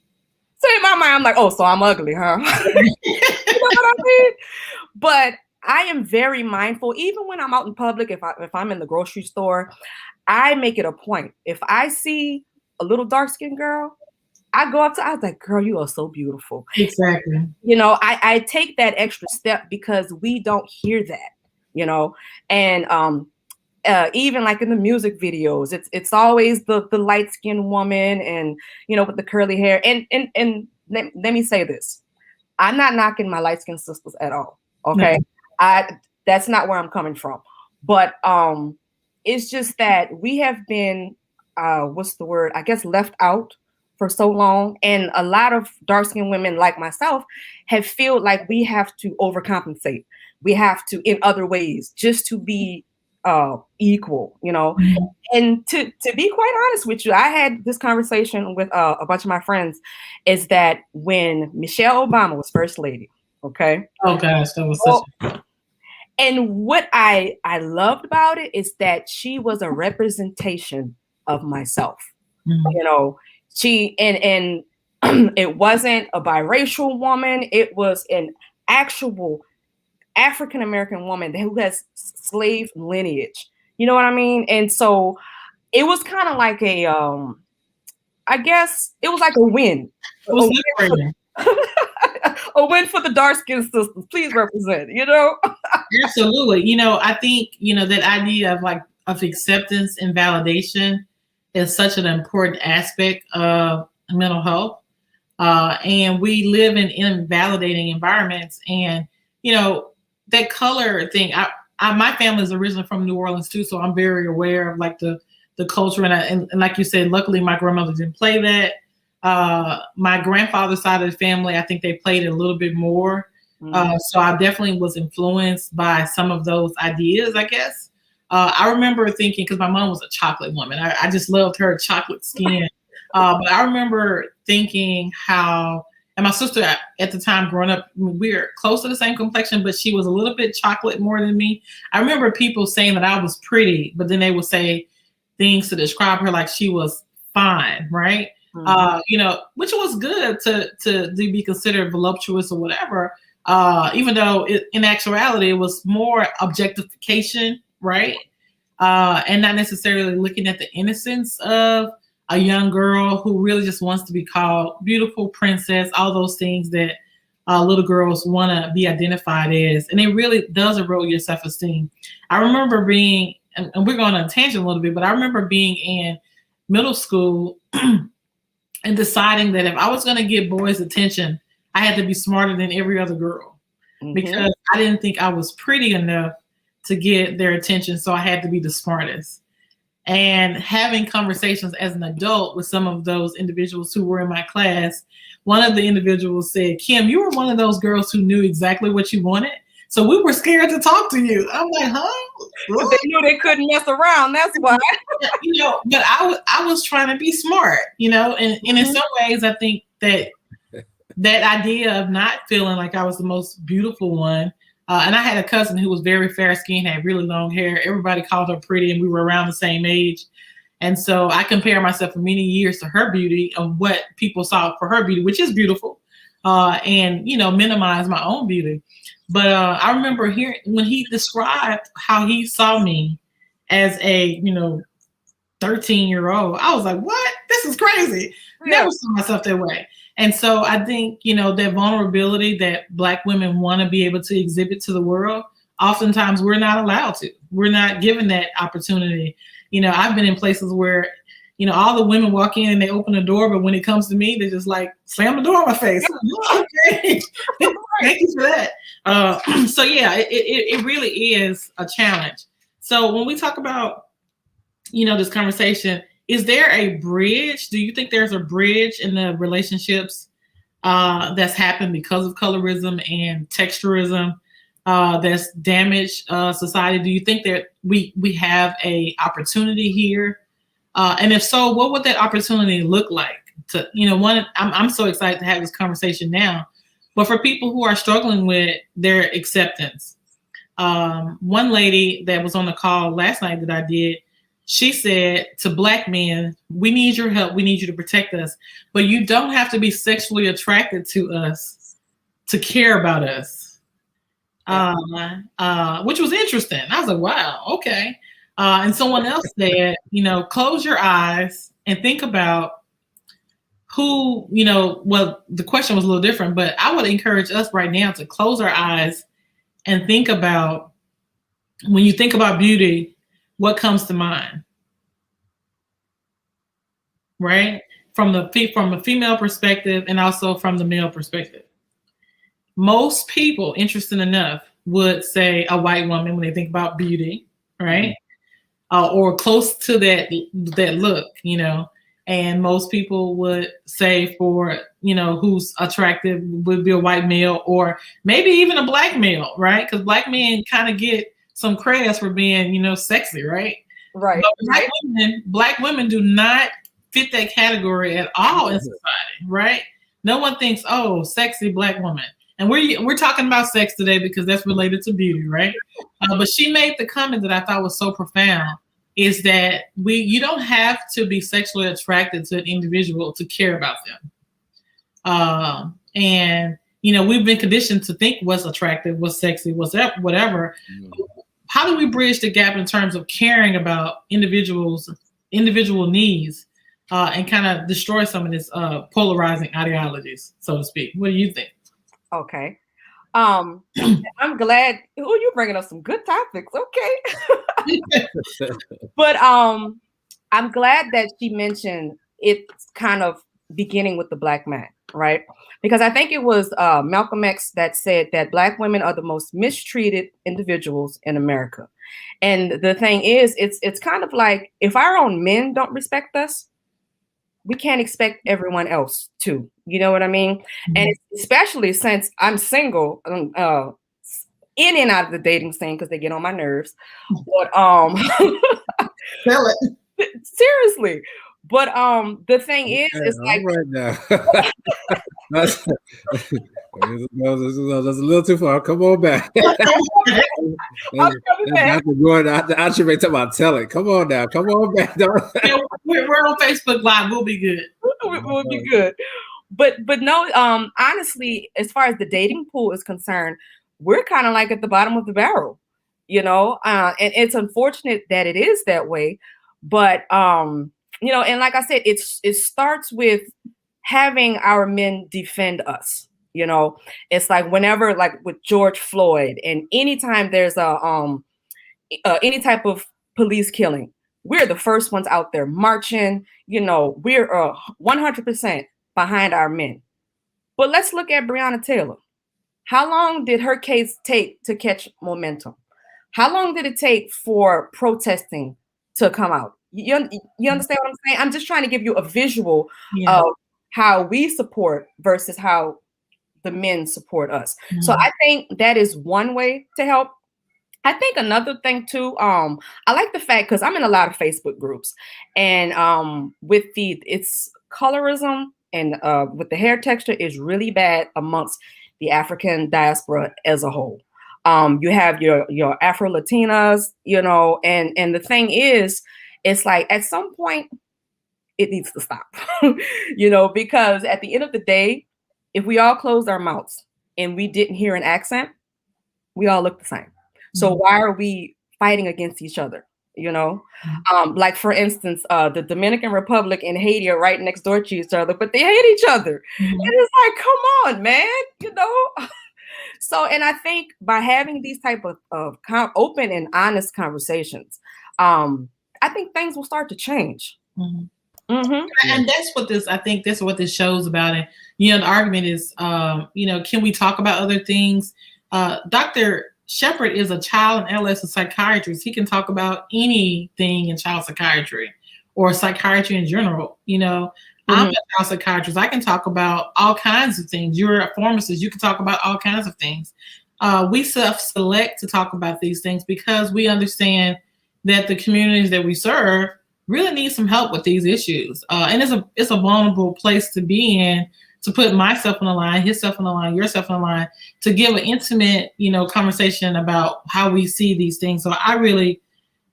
So in my mind, I'm like, oh, so I'm ugly, huh? You know what I mean? But I am very mindful, even when I'm out in public, if I'm in the grocery store, I make it a point. If I see a little dark-skinned girl, I go up to her, I was like, girl, you are so beautiful. Exactly. You know, I take that extra step because we don't hear that, you know, and even like in the music videos, it's always the light-skinned woman and, you know, with the curly hair. And let me say this. I'm not knocking my light-skinned sisters at all. Okay. No. That's not where I'm coming from. But it's just that we have been, what's the word? I guess left out for so long. And a lot of dark-skinned women like myself have felt like we have to overcompensate. We have to, in other ways, just to be equal, you know. Mm-hmm. And to be quite honest with you, I had this conversation with a bunch of my friends, is that when Michelle Obama was first lady, okay? Oh gosh, that was such and what I loved about it is that she was a representation of myself. Mm-hmm. You know, she and it wasn't a biracial woman, it was an actual African-American woman who has slave lineage. You know what I mean? And so it was kind of like a, I guess it was like a win. It was liberating. A win for the dark-skinned sisters. Please represent, you know? Absolutely. You know, I think, you know, that idea of acceptance and validation is such an important aspect of mental health. And we live in invalidating environments. And, you know, that color thing, my family is originally from New Orleans too, so I'm very aware of like the culture. And like you said, luckily my grandmother didn't play that. My grandfather's side of the family, I think they played it a little bit more. Mm-hmm. So I definitely was influenced by some of those ideas, I guess. I remember thinking, because my mom was a chocolate woman, I just loved her chocolate skin. But I remember thinking how, and my sister at the time growing up, we were close to the same complexion, but she was a little bit chocolate more than me. I remember people saying that I was pretty, but then they would say things to describe her like she was fine, right? Mm-hmm. You know, which was good to be considered voluptuous or whatever, even though in actuality it was more objectification, right? And not necessarily looking at the innocence of a young girl who really just wants to be called beautiful princess, all those things that little girls want to be identified as. And it really does erode your self-esteem. I remember being, and we're going on a tangent a little bit, but I remember being in middle school and deciding that if I was going to get boys' attention, I had to be smarter than every other girl. Mm-hmm. Because I didn't think I was pretty enough to get their attention, so I had to be the smartest. And having conversations as an adult with some of those individuals who were in my class, one of the individuals said, Kim, you were one of those girls who knew exactly what you wanted. So we were scared to talk to you. I'm like, huh? They knew they couldn't mess around. That's why. You know, but I was trying to be smart, you know, and in some ways, I think that idea of not feeling like I was the most beautiful one. And I had a cousin who was very fair skinned, had really long hair. Everybody called her pretty, and we were around the same age. And so I compare myself for many years to her beauty of what people saw for her beauty, which is beautiful. and minimize my own beauty. But I remember hearing when he described how he saw me as a 13-year-old. I was like, what? This is crazy. Yeah. Never saw myself that way. And so I think, that vulnerability that Black women want to be able to exhibit to the world, oftentimes we're not allowed to. We're not given that opportunity. I've been in places where, all the women walk in and they open the door, but when it comes to me, they just like slam the door in my face. Okay. Thank you for that. So yeah, it really is a challenge. So when we talk about, this conversation, is there a bridge? Do you think there's a bridge in the relationships that's happened because of colorism and texturism that's damaged society? Do you think that we have a opportunity here? And if so, what would that opportunity look like? I'm so excited to have this conversation now, but for people who are struggling with their acceptance, one lady that was on the call last night that I did, she said to Black men, we need your help. We need you to protect us, but you don't have to be sexually attracted to us to care about us. Which was interesting. I was like, wow, okay. And someone else said, close your eyes and think about who, well, the question was a little different, but I would encourage us right now to close our eyes and think about, when you think about beauty, what comes to mind? Right? From a female perspective and also from the male perspective. Most people, interesting enough, would say a white woman when they think about beauty, right? Or close to that look, and most people would say for, who's attractive would be a white male or maybe even a Black male, right? Because Black men kind of get some credit for being, sexy, right? Right. But Black women do not fit that category at all in society, right? No one thinks, oh, sexy Black woman. And we're talking about sex today because that's related to beauty, right? But she made the comment that I thought was so profound, is that you don't have to be sexually attracted to an individual to care about them. And we've been conditioned to think what's attractive, what's sexy, what's whatever. How do we bridge the gap in terms of caring about individual needs and kind of destroy some of this polarizing ideologies, so to speak? What do you think? Okay. I'm glad. Oh, you're bringing up some good topics. Okay. But I'm glad that she mentioned it's kind of beginning with the Black man, right? Because I think it was Malcolm X that said that Black women are the most mistreated individuals in America. And the thing is, it's kind of like, if our own men don't respect us, we can't expect everyone else to. You know what I mean? Mm-hmm. And especially since I'm single, in and out of the dating scene because they get on my nerves. But Tell it. Seriously. But the thing is, it's like right now. That's a little too far. Come on back. I should be talking about tell it. Come on now. Come on back. We're on Facebook Live. We'll be good. We'll be good. But no, honestly, as far as the dating pool is concerned, we're kind of like at the bottom of the barrel, and it's unfortunate that it is that way. But and like I said, it starts with having our men defend us. It's like whenever, like with George Floyd, and anytime there's any type of police killing, we're the first ones out there marching. We're 100% behind our men. But let's look at Breonna Taylor. How long did her case take to catch momentum? How long did it take for protesting to come out? You understand what I'm saying? I'm just trying to give you a visual of how we support versus how the men support us. Mm-hmm. So I think that is one way to help. I think another thing too, I like the fact, because I'm in a lot of Facebook groups, and with it's colorism and with the hair texture is really bad amongst the African diaspora as a whole. You have your Afro Latinas, and the thing is, it's like at some point it needs to stop, because at the end of the day, if we all closed our mouths and we didn't hear an accent, we all look the same. So why are we fighting against each other? You know, like for instance, the Dominican Republic and Haiti are right next door to each other, but they hate each other. And it's like, come on, man, you know? So, and I think by having these type of open and honest conversations, I think things will start to change. And that's what I think that's what this show's about. And, you know, the argument is, you know, can we talk about other things? Dr. Shepherd is a child and adolescent psychiatrist. He can talk about anything in child psychiatry or psychiatry in general. You know, I'm a child psychiatrist. I can talk about all kinds of things. You're a pharmacist. You can talk about all kinds of things. We self-select to talk about these things because we understand that the communities that we serve really need some help with these issues. And it's a vulnerable place to be in, to put myself on the line, himself on the line, yourself on the line, to give an intimate, you know, conversation about how we see these things. So I really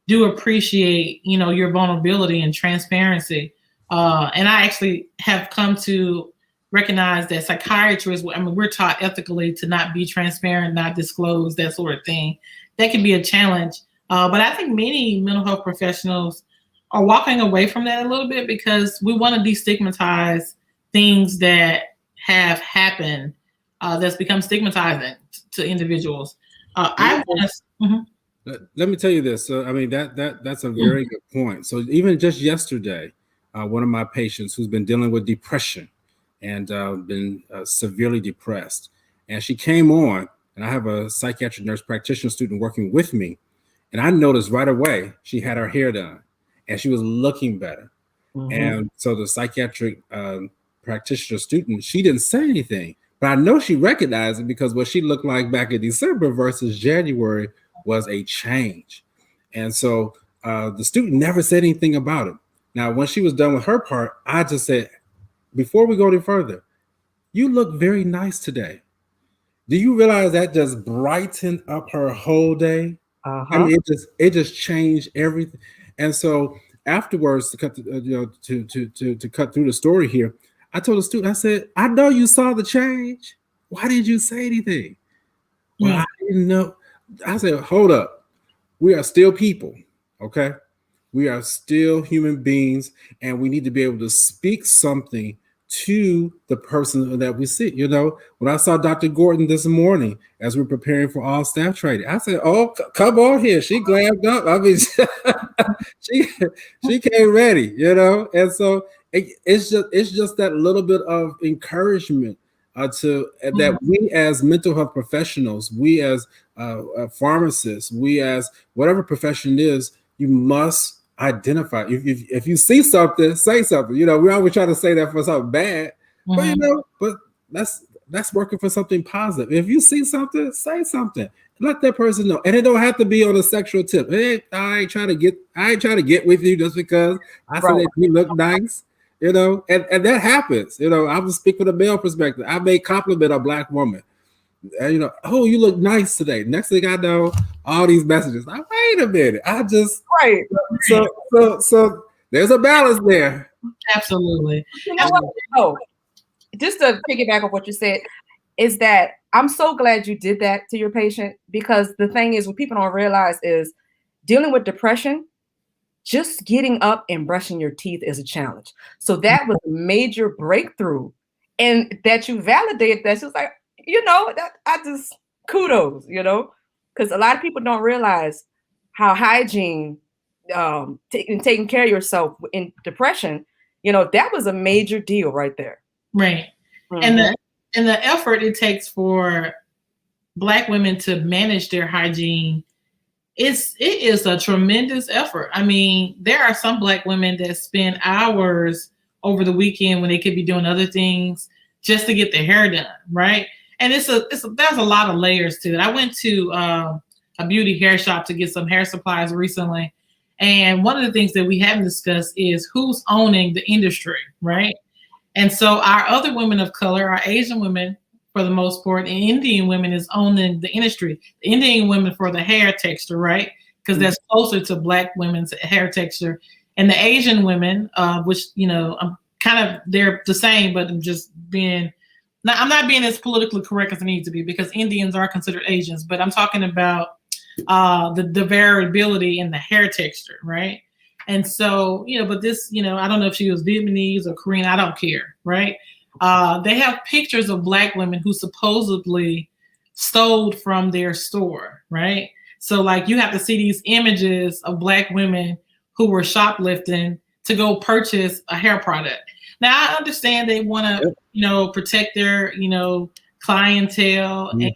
do appreciate, you know, your vulnerability and transparency. And I actually have come to recognize that psychiatrists, I mean, we're taught ethically to not be transparent, not disclose, that sort of thing. That can be a challenge. But I think many mental health professionals are walking away from that a little bit because we want to destigmatize things that have happened that's become stigmatizing to individuals. Let me tell you this. I mean, that's a very good point. So even just yesterday, one of my patients who's been dealing with depression and been severely depressed, and she came on, and I have a psychiatric nurse practitioner student working with me, and I noticed right away she had her hair done and she was looking better. And so the psychiatric practitioner student, she didn't say anything, but I know she recognized it because what she looked like back in December versus January was a change. And so the student never said anything about it. Now, when she was done with her part, I just said, before we go any further, you look very nice today. Do you realize that just brightened up her whole day? I mean, it just changed everything. And so afterwards, to cut to cut through the story here, I told the student, I said, I know you saw the change. Why didn't you say anything? Well, I didn't know. I said, hold up. We are still people, okay? We are still human beings, and we need to be able to speak something to the person that we see. You know, when I saw Dr. Gordon this morning as we're preparing for all staff training, I said, oh, come on here. She glammed up. I mean, she came ready, you know? And so it's just that little bit of encouragement that we as mental health professionals, we as pharmacists, we as whatever profession is, you must identify. If you see something, say something. You know, we always try to say that for something bad, but you know, but that's working for something positive. If you see something, say something. Let that person know, and it don't have to be on a sexual tip. Hey, I ain't trying to get with you just because I said that you look nice. You know, and that happens. You know, I will speak from a male perspective. I may compliment a Black woman. And, you know, oh, you look nice today. Next thing I know, all these messages. Like, wait a minute. So there's a balance there. Absolutely. You know what? Oh, just to piggyback on what you said, is that I'm so glad you did that to your patient, because the thing is, what people don't realize is dealing with depression, just getting up and brushing your teeth is a challenge. So that was a major breakthrough, and that you validated that. It's like, you know, that I just kudos, you know, because a lot of people don't realize how hygiene, taking care of yourself in depression, you know, that was a major deal right there. Right. And the effort it takes for Black women to manage their hygiene, it is a tremendous effort. I mean, there are some Black women that spend hours over the weekend when they could be doing other things just to get their hair done, right? And there's a lot of layers to it. I went to a beauty hair shop to get some hair supplies recently, and one of the things that we haven't discussed is who's owning the industry, right? And so our other women of color, our Asian women, for the most part, and Indian women is owning the industry. The Indian women for the hair texture, right? Because that's closer to Black women's hair texture. And the Asian women, which, you know, I'm kind of, they're the same, but I'm just being now I'm not being as politically correct as I need to be because Indians are considered Asians, but I'm talking about the variability in the hair texture, right? And so, but this, I don't know if she was Vietnamese or Korean, I don't care, right? They have pictures of Black women who supposedly stole from their store, right? So like you have to see these images of Black women who were shoplifting to go purchase a hair product. Now I understand they want to, protect their, clientele, and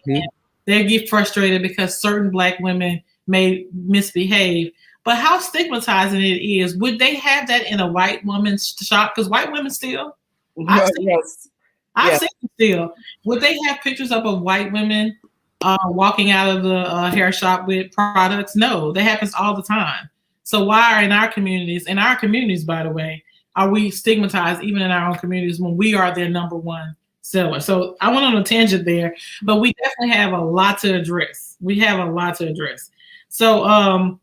they get frustrated because certain Black women may misbehave. But how stigmatizing it is. Would they have that in a white woman's shop? Because white women still, I've seen them still. Would they have pictures up of white women walking out of the hair shop with products? No, that happens all the time. So why are in our communities, by the way, are we stigmatized even in our own communities when we are their number one seller? So I went on a tangent there, but we definitely have a lot to address. So I'm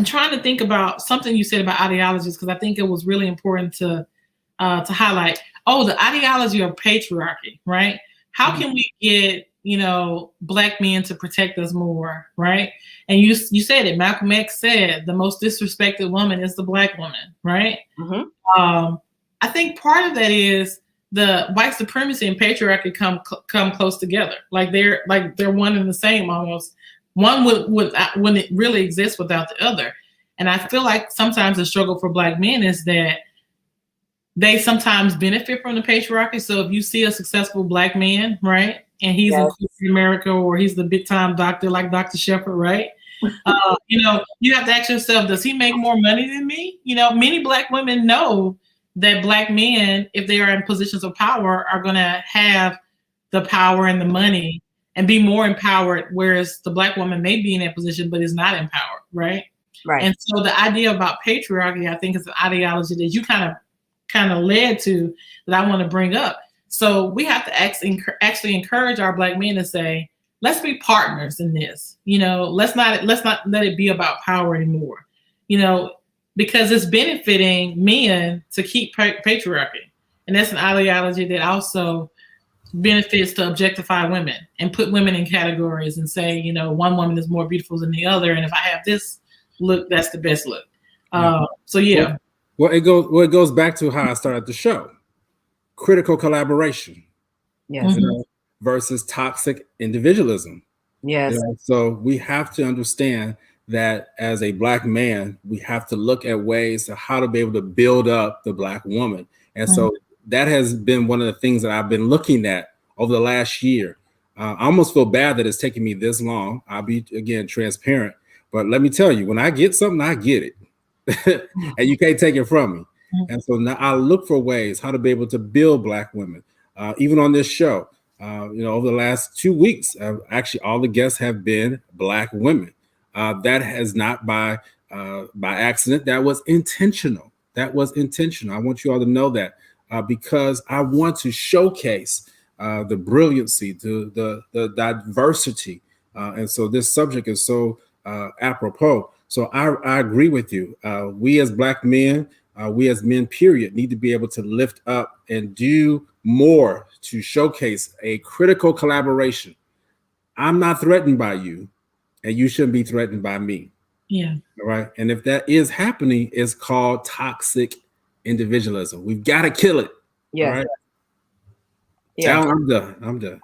trying to think about something you said about ideologies, because I think it was really important to highlight. Oh, the ideology of patriarchy, right? How can we get, Black men to protect us more, right? And you said it, Malcolm X said, the most disrespected woman is the Black woman, right? I think part of that is the white supremacy and patriarchy come close together. Like they're one and the same almost. One wouldn't it really exist without the other. And I feel like sometimes the struggle for Black men is that they sometimes benefit from the patriarchy. So if you see a successful Black man, right, and he's in corporate America, or he's the big time doctor like Dr. Shepard, right? You have to ask yourself, does he make more money than me? Many Black women know that Black men, if they are in positions of power, are going to have the power and the money and be more empowered, whereas the Black woman may be in that position but is not empowered, right? Right. And so the idea about patriarchy, I think, is an ideology that you kind of led to that I want to bring up. So we have to actually encourage our Black men to say, let's be partners in this. Let's not let it be about power anymore. Because it's benefiting men to keep patriarchy, and that's an ideology that also benefits to objectify women and put women in categories and say, one woman is more beautiful than the other, and if I have this look, that's the best look. So yeah. Well, it goes back to how I started the show. Critical collaboration. Yes. Versus toxic individualism. Yes. So we have to understand that as a Black man, we have to look at ways to how to be able to build up the Black woman. And so that has been one of the things that I've been looking at over the last year. I almost feel bad that it's taken me this long. I'll be, again, transparent. But let me tell you, when I get something, I get it. And you can't take it from me. And so now I look for ways how to be able to build Black women. Even on this show, over the last 2 weeks, actually all the guests have been Black women. That has not by accident. That was intentional. I want you all to know that because I want to showcase the brilliancy, the diversity. And so this subject is so apropos. So I agree with you. We as Black men, we as men, period, need to be able to lift up and do more to showcase a critical collaboration. I'm not threatened by you, and you shouldn't be threatened by me. Yeah. All right. And if that is happening, it's called toxic individualism. We've got to kill it. Yeah. All right. Yeah. Now I'm done.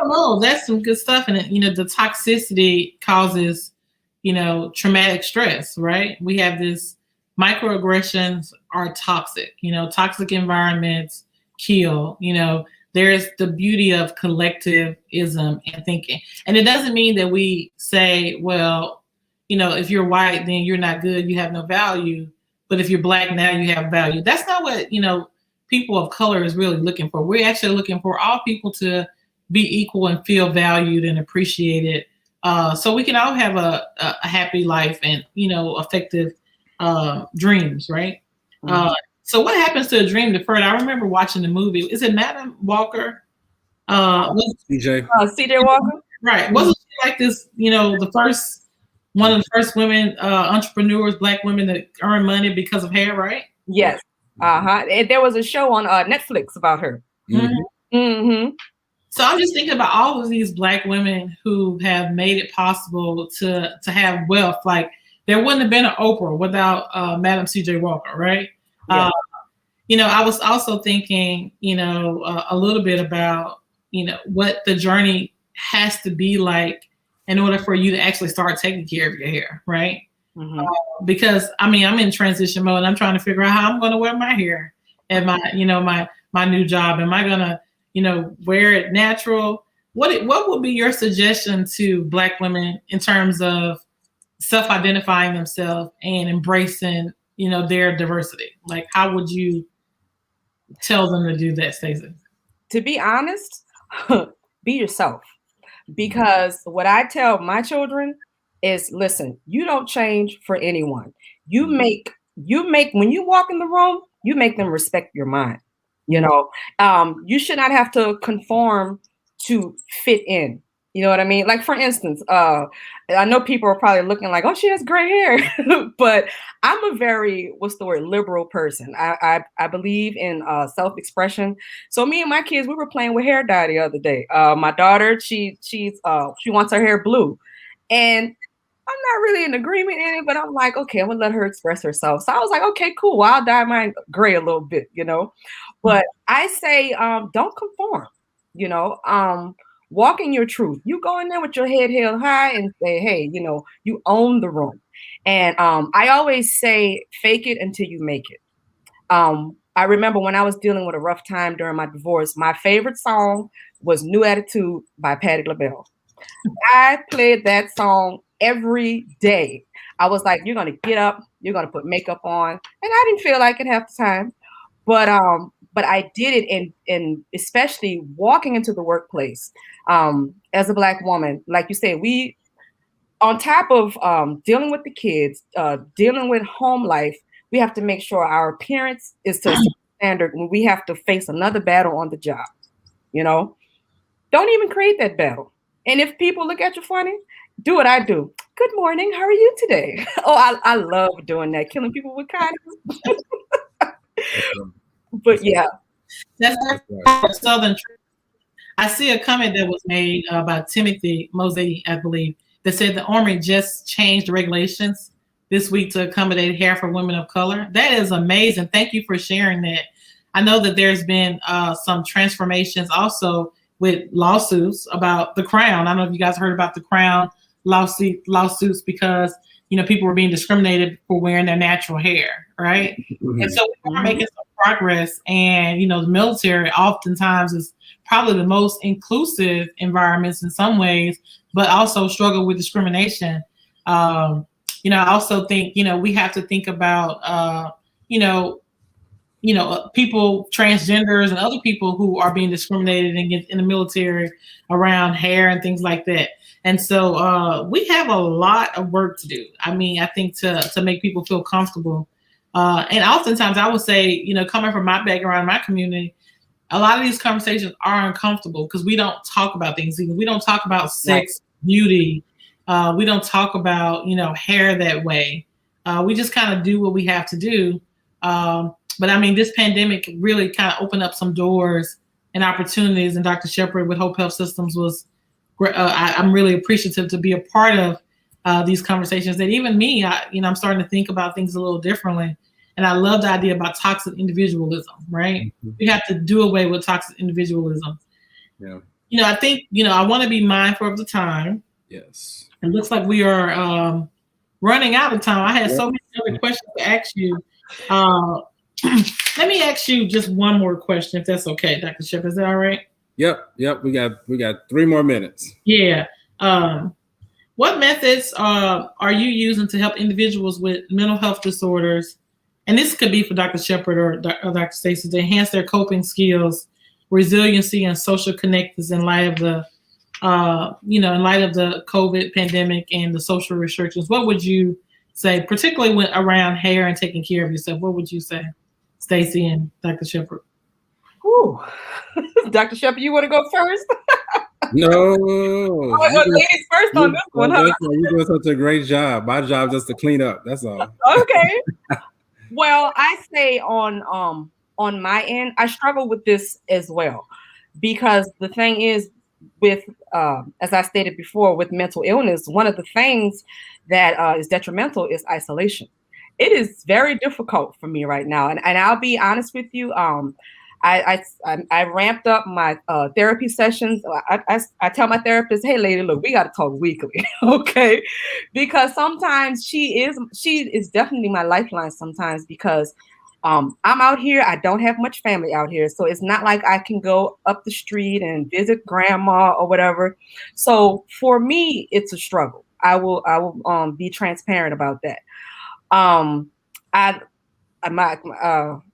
Oh, that's some good stuff. And the toxicity causes, traumatic stress, right? We have this microaggressions are toxic, toxic environments kill, there's the beauty of collectivism and thinking. And it doesn't mean that we say, well, if you're white, then you're not good, you have no value. But if you're Black, now you have value. That's not what, people of color is really looking for. We're actually looking for all people to be equal and feel valued and appreciated. So we can all have a happy life and, effective dreams, right? So what happens to a dream deferred? I remember watching the movie. Is it Madam Walker? CJ Walker? Right. Wasn't she like this, one of the first women entrepreneurs, Black women that earn money because of hair, right? Yes. And there was a show on Netflix about her. Mm-hmm. So I'm just thinking about all of these Black women who have made it possible to have wealth. Like there wouldn't have been an Oprah without Madam C.J. Walker, right? Yeah. I was also thinking, a little bit about, what the journey has to be like in order for you to actually start taking care of your hair, right? Mm-hmm. Because I'm in transition mode. I'm trying to figure out how I'm going to wear my hair at my, my new job. Am I going to, wear it natural? What would be your suggestion to Black women in terms of self-identifying themselves and embracing, their diversity? Like, how would you tell them to do that, Stacey? To be honest, be yourself. Because what I tell my children is, listen, you don't change for anyone. You make when you walk in the room, you make them respect your mind. You should not have to conform to fit in. You know what I mean? Like, for instance, I know people are probably looking like, oh, she has gray hair, but I'm a very, liberal person. I believe in self-expression. So me and my kids, we were playing with hair dye the other day. My daughter, she wants her hair blue, and I'm not really in agreement in it, but I'm like, okay, I'm gonna let her express herself. So I was like, okay, cool. Well, I'll dye mine gray a little bit, But I say, don't conform. Walk in your truth. You go in there with your head held high and say, hey, you own the room. And I always say, fake it until you make it. I remember when I was dealing with a rough time during my divorce, my favorite song was New Attitude by Patti LaBelle. I played that song every day. I was like, you're going to get up, you're going to put makeup on. And I didn't feel like it half the time. But I did it, and especially walking into the workplace as a Black woman, like you said, we, on top of dealing with the kids, dealing with home life, we have to make sure our appearance is to a standard when we have to face another battle on the job. Don't even create that battle. And if people look at you funny, do what I do. Good morning. How are you today? Oh, I love doing that, killing people with kindness. But yeah, that's Southern truth. I see a comment that was made by Timothy Mosey, I believe, that said the Army just changed regulations this week to accommodate hair for women of color. That is amazing. Thank you for sharing that. I know that there's been some transformations also with lawsuits about the Crown. I don't know if you guys heard about the Crown lawsuits because people were being discriminated for wearing their natural hair, right? Mm-hmm. And so we are making some progress, and the military oftentimes is probably the most inclusive environments in some ways, but also struggle with discrimination. I also think we have to think about people, transgenders, and other people who are being discriminated against in the military around hair and things like that. And so we have a lot of work to do. I mean, I think to make people feel comfortable. And oftentimes I would say, coming from my background, my community, a lot of these conversations are uncomfortable because we don't talk about things. We don't talk about sex, beauty. We don't talk about, hair that way. We just kind of do what we have to do. But I mean, this pandemic really kind of opened up some doors and opportunities. And Dr. Shepherd with Hope Health Systems was, I'm really appreciative to be a part of these conversations. That even me, I'm starting to think about things a little differently. And I love the idea about toxic individualism, right? Mm-hmm. We have to do away with toxic individualism. Yeah. I think, I want to be mindful of the time. Yes. It looks like we are running out of time. I had so many other questions to ask you. Let me ask you just one more question, if that's okay, Dr. Shepherd. Is that all right? Yep. We got 3 more minutes. Yeah. What methods are you using to help individuals with mental health disorders? And this could be for Dr. Shepherd or Dr. Stacey, to enhance their coping skills, resiliency, and social connectors in light of the, in light of the COVID pandemic and the social restrictions. What would you say, particularly around hair and taking care of yourself? What would you say, Stacey and Dr. Shepherd? Ooh. Dr. Shepherd, you want to go first? No. Ladies first on this one, huh? You're doing such a great job. My job is just to clean up. That's all. Okay. Well, I say on my end, I struggle with this as well. because the thing is, with as I stated before, with mental illness, one of the things that is detrimental is isolation. It is very difficult for me right now, and I'll be honest with you. I ramped up my therapy sessions. I tell my therapist, "Hey, lady, look, we got to talk weekly, okay?" Because sometimes she is definitely my lifeline. Sometimes because I'm out here, I don't have much family out here, so it's not like I can go up the street and visit grandma or whatever. So for me, it's a struggle. I will be transparent about that. Um, I my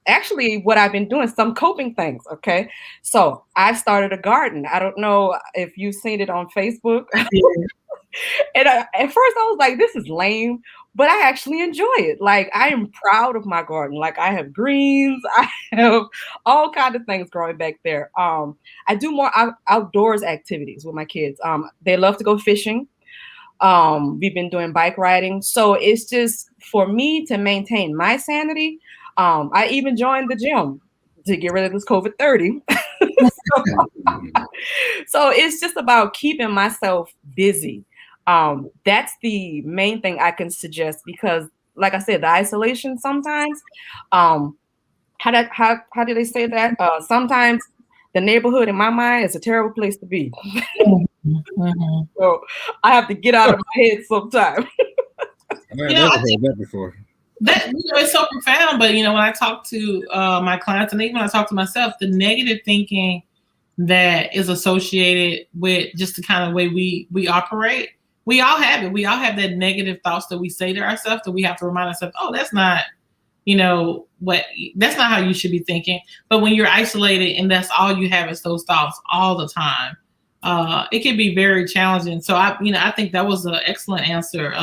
actually what I've been doing, some coping things. Okay, so I started a garden. I don't know if you've seen it on Facebook. And at first I was like, this is lame, but I actually enjoy it. Like, I am proud of my garden. Like, I have greens, I have all kinds of things growing back there. I do more outdoors activities with my kids. They love to go fishing. We've been doing bike riding. So it's just for me to maintain my sanity. I even joined the gym to get rid of this COVID 30. So it's just about keeping myself busy. That's the main thing I can suggest because, like I said, the isolation sometimes. How do they say that? Sometimes the neighborhood in my mind is a terrible place to be. Mm-hmm. So I have to get out of my head sometimes. I've never heard that before. That it's so profound. But when I talk to my clients, and even when I talk to myself, the negative thinking that is associated with just the kind of way we operate, we all have it. We all have that negative thoughts that we say to ourselves that we have to remind ourselves, oh, that's not, that's not how you should be thinking. But when you're isolated and that's all you have is those thoughts all the time, it can be very challenging. So I think that was an excellent answer,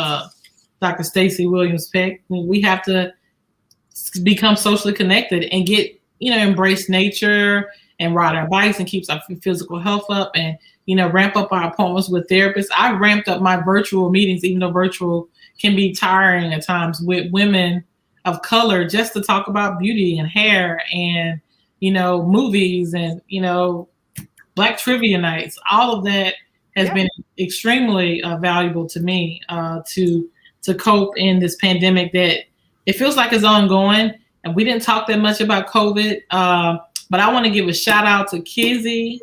Dr. Stacey Williams Peck. We have to become socially connected and get, embrace nature and ride our bikes and keeps our physical health up and, ramp up our appointments with therapists. I ramped up my virtual meetings, even though virtual can be tiring at times, with women of color, just to talk about beauty and hair and, movies and, Black trivia nights. All of that has been extremely valuable to me to cope in this pandemic that it feels like is ongoing. And we didn't talk that much about COVID, but I want to give a shout out to Kizzy.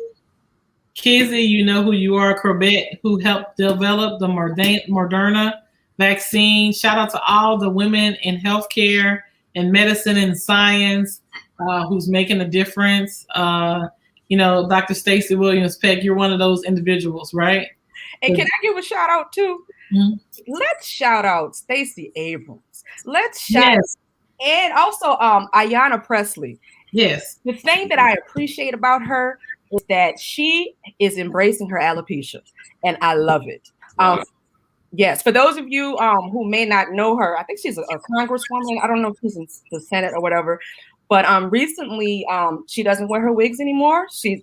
Kizzy, you know who you are, Corbett, who helped develop the Moderna vaccine. Shout out to all the women in healthcare and medicine and science who's making a difference. Dr. Stacey Williams Peck, you're one of those individuals, right? And can I give a shout out too? Mm-hmm. Let's shout out Stacey Abrams. Let's shout out, and also Ayanna Pressley. Yes. The thing that I appreciate about her is that she is embracing her alopecia, and I love it. Yes, for those of you who may not know her, I think she's a congresswoman. I don't know if she's in the Senate or whatever, but recently she doesn't wear her wigs anymore. She's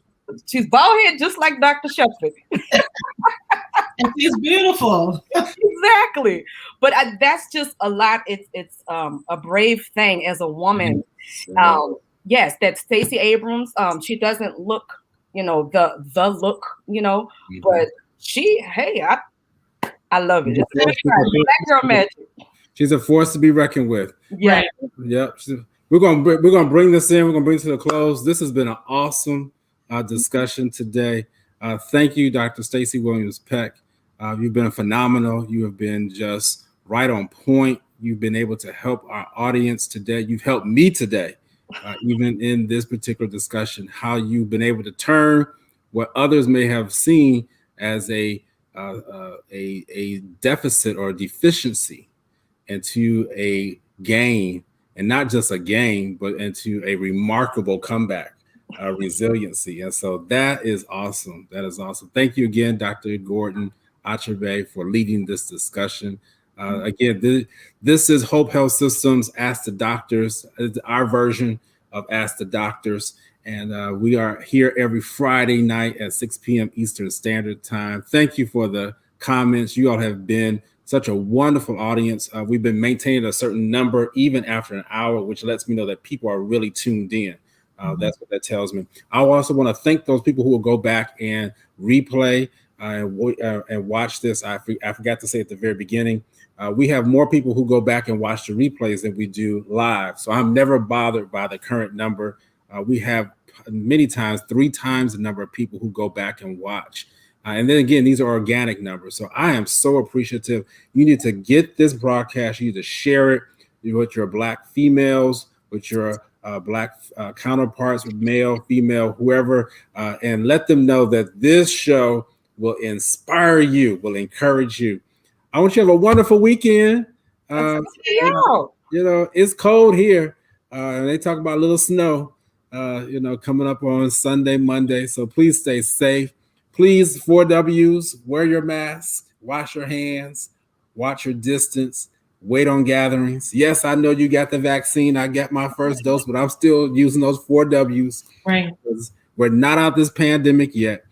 bald head just like Dr. Shepard. And she's beautiful. Exactly. But that's just a lot. It's a brave thing as a woman. Yes, that Stacey Abrams, she doesn't look, the look, but I love it. Black girl magic. She's a force to be reckoned with. Yeah. Yep. We're gonna bring this in. We're gonna bring it to the close. This has been an awesome discussion today. Thank you, Dr. Stacey Williams Peck. You've been phenomenal. You have been just right on point. You've been able to help our audience today. You've helped me today, even in this particular discussion, how you've been able to turn what others may have seen as a deficit or deficiency into a gain, and not just a gain, but into a remarkable comeback, resiliency. And so that is awesome. That is awesome. Thank you again, Dr. Gordon Achebe, for leading this discussion. Again, this is Hope Health Systems Ask the Doctors, our version of Ask the Doctors. And we are here every Friday night at 6 p.m. Eastern Standard Time. Thank you for the comments. You all have been such a wonderful audience. We've been maintaining a certain number even after an hour, which lets me know that people are really tuned in. That's what that tells me. I also want to thank those people who will go back and replay and watch this. I forgot to say at the very beginning, we have more people who go back and watch the replays than we do live. So I'm never bothered by the current number. We have many times 3 times the number of people who go back and watch. And then again, these are organic numbers. So I am so appreciative. You need to get this broadcast. You need to share it with your Black females, with your Black counterparts, with male, female, whoever, and let them know that this show will inspire you, will encourage you. I want you to have a wonderful weekend. It's cold here. And they talk about a little snow, coming up on Sunday, Monday. So please stay safe. Please, 4 W's, wear your mask, wash your hands, watch your distance, wait on gatherings. Yes, I know you got the vaccine. I got my first dose, but I'm still using those 4 W's. Right. We're not out this pandemic yet.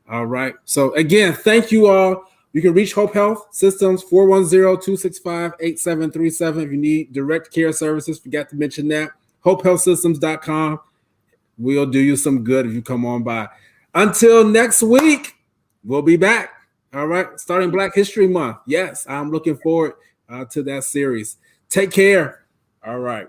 All right. So again, thank you all. You can reach Hope Health Systems 410-265-8737 if you need direct care services. Forgot to mention that. HopeHealthSystems.com. We'll do you some good if you come on by. Until next week, we'll be back. All right. Starting Black History Month. Yes, I'm looking forward to that series. Take care. All right.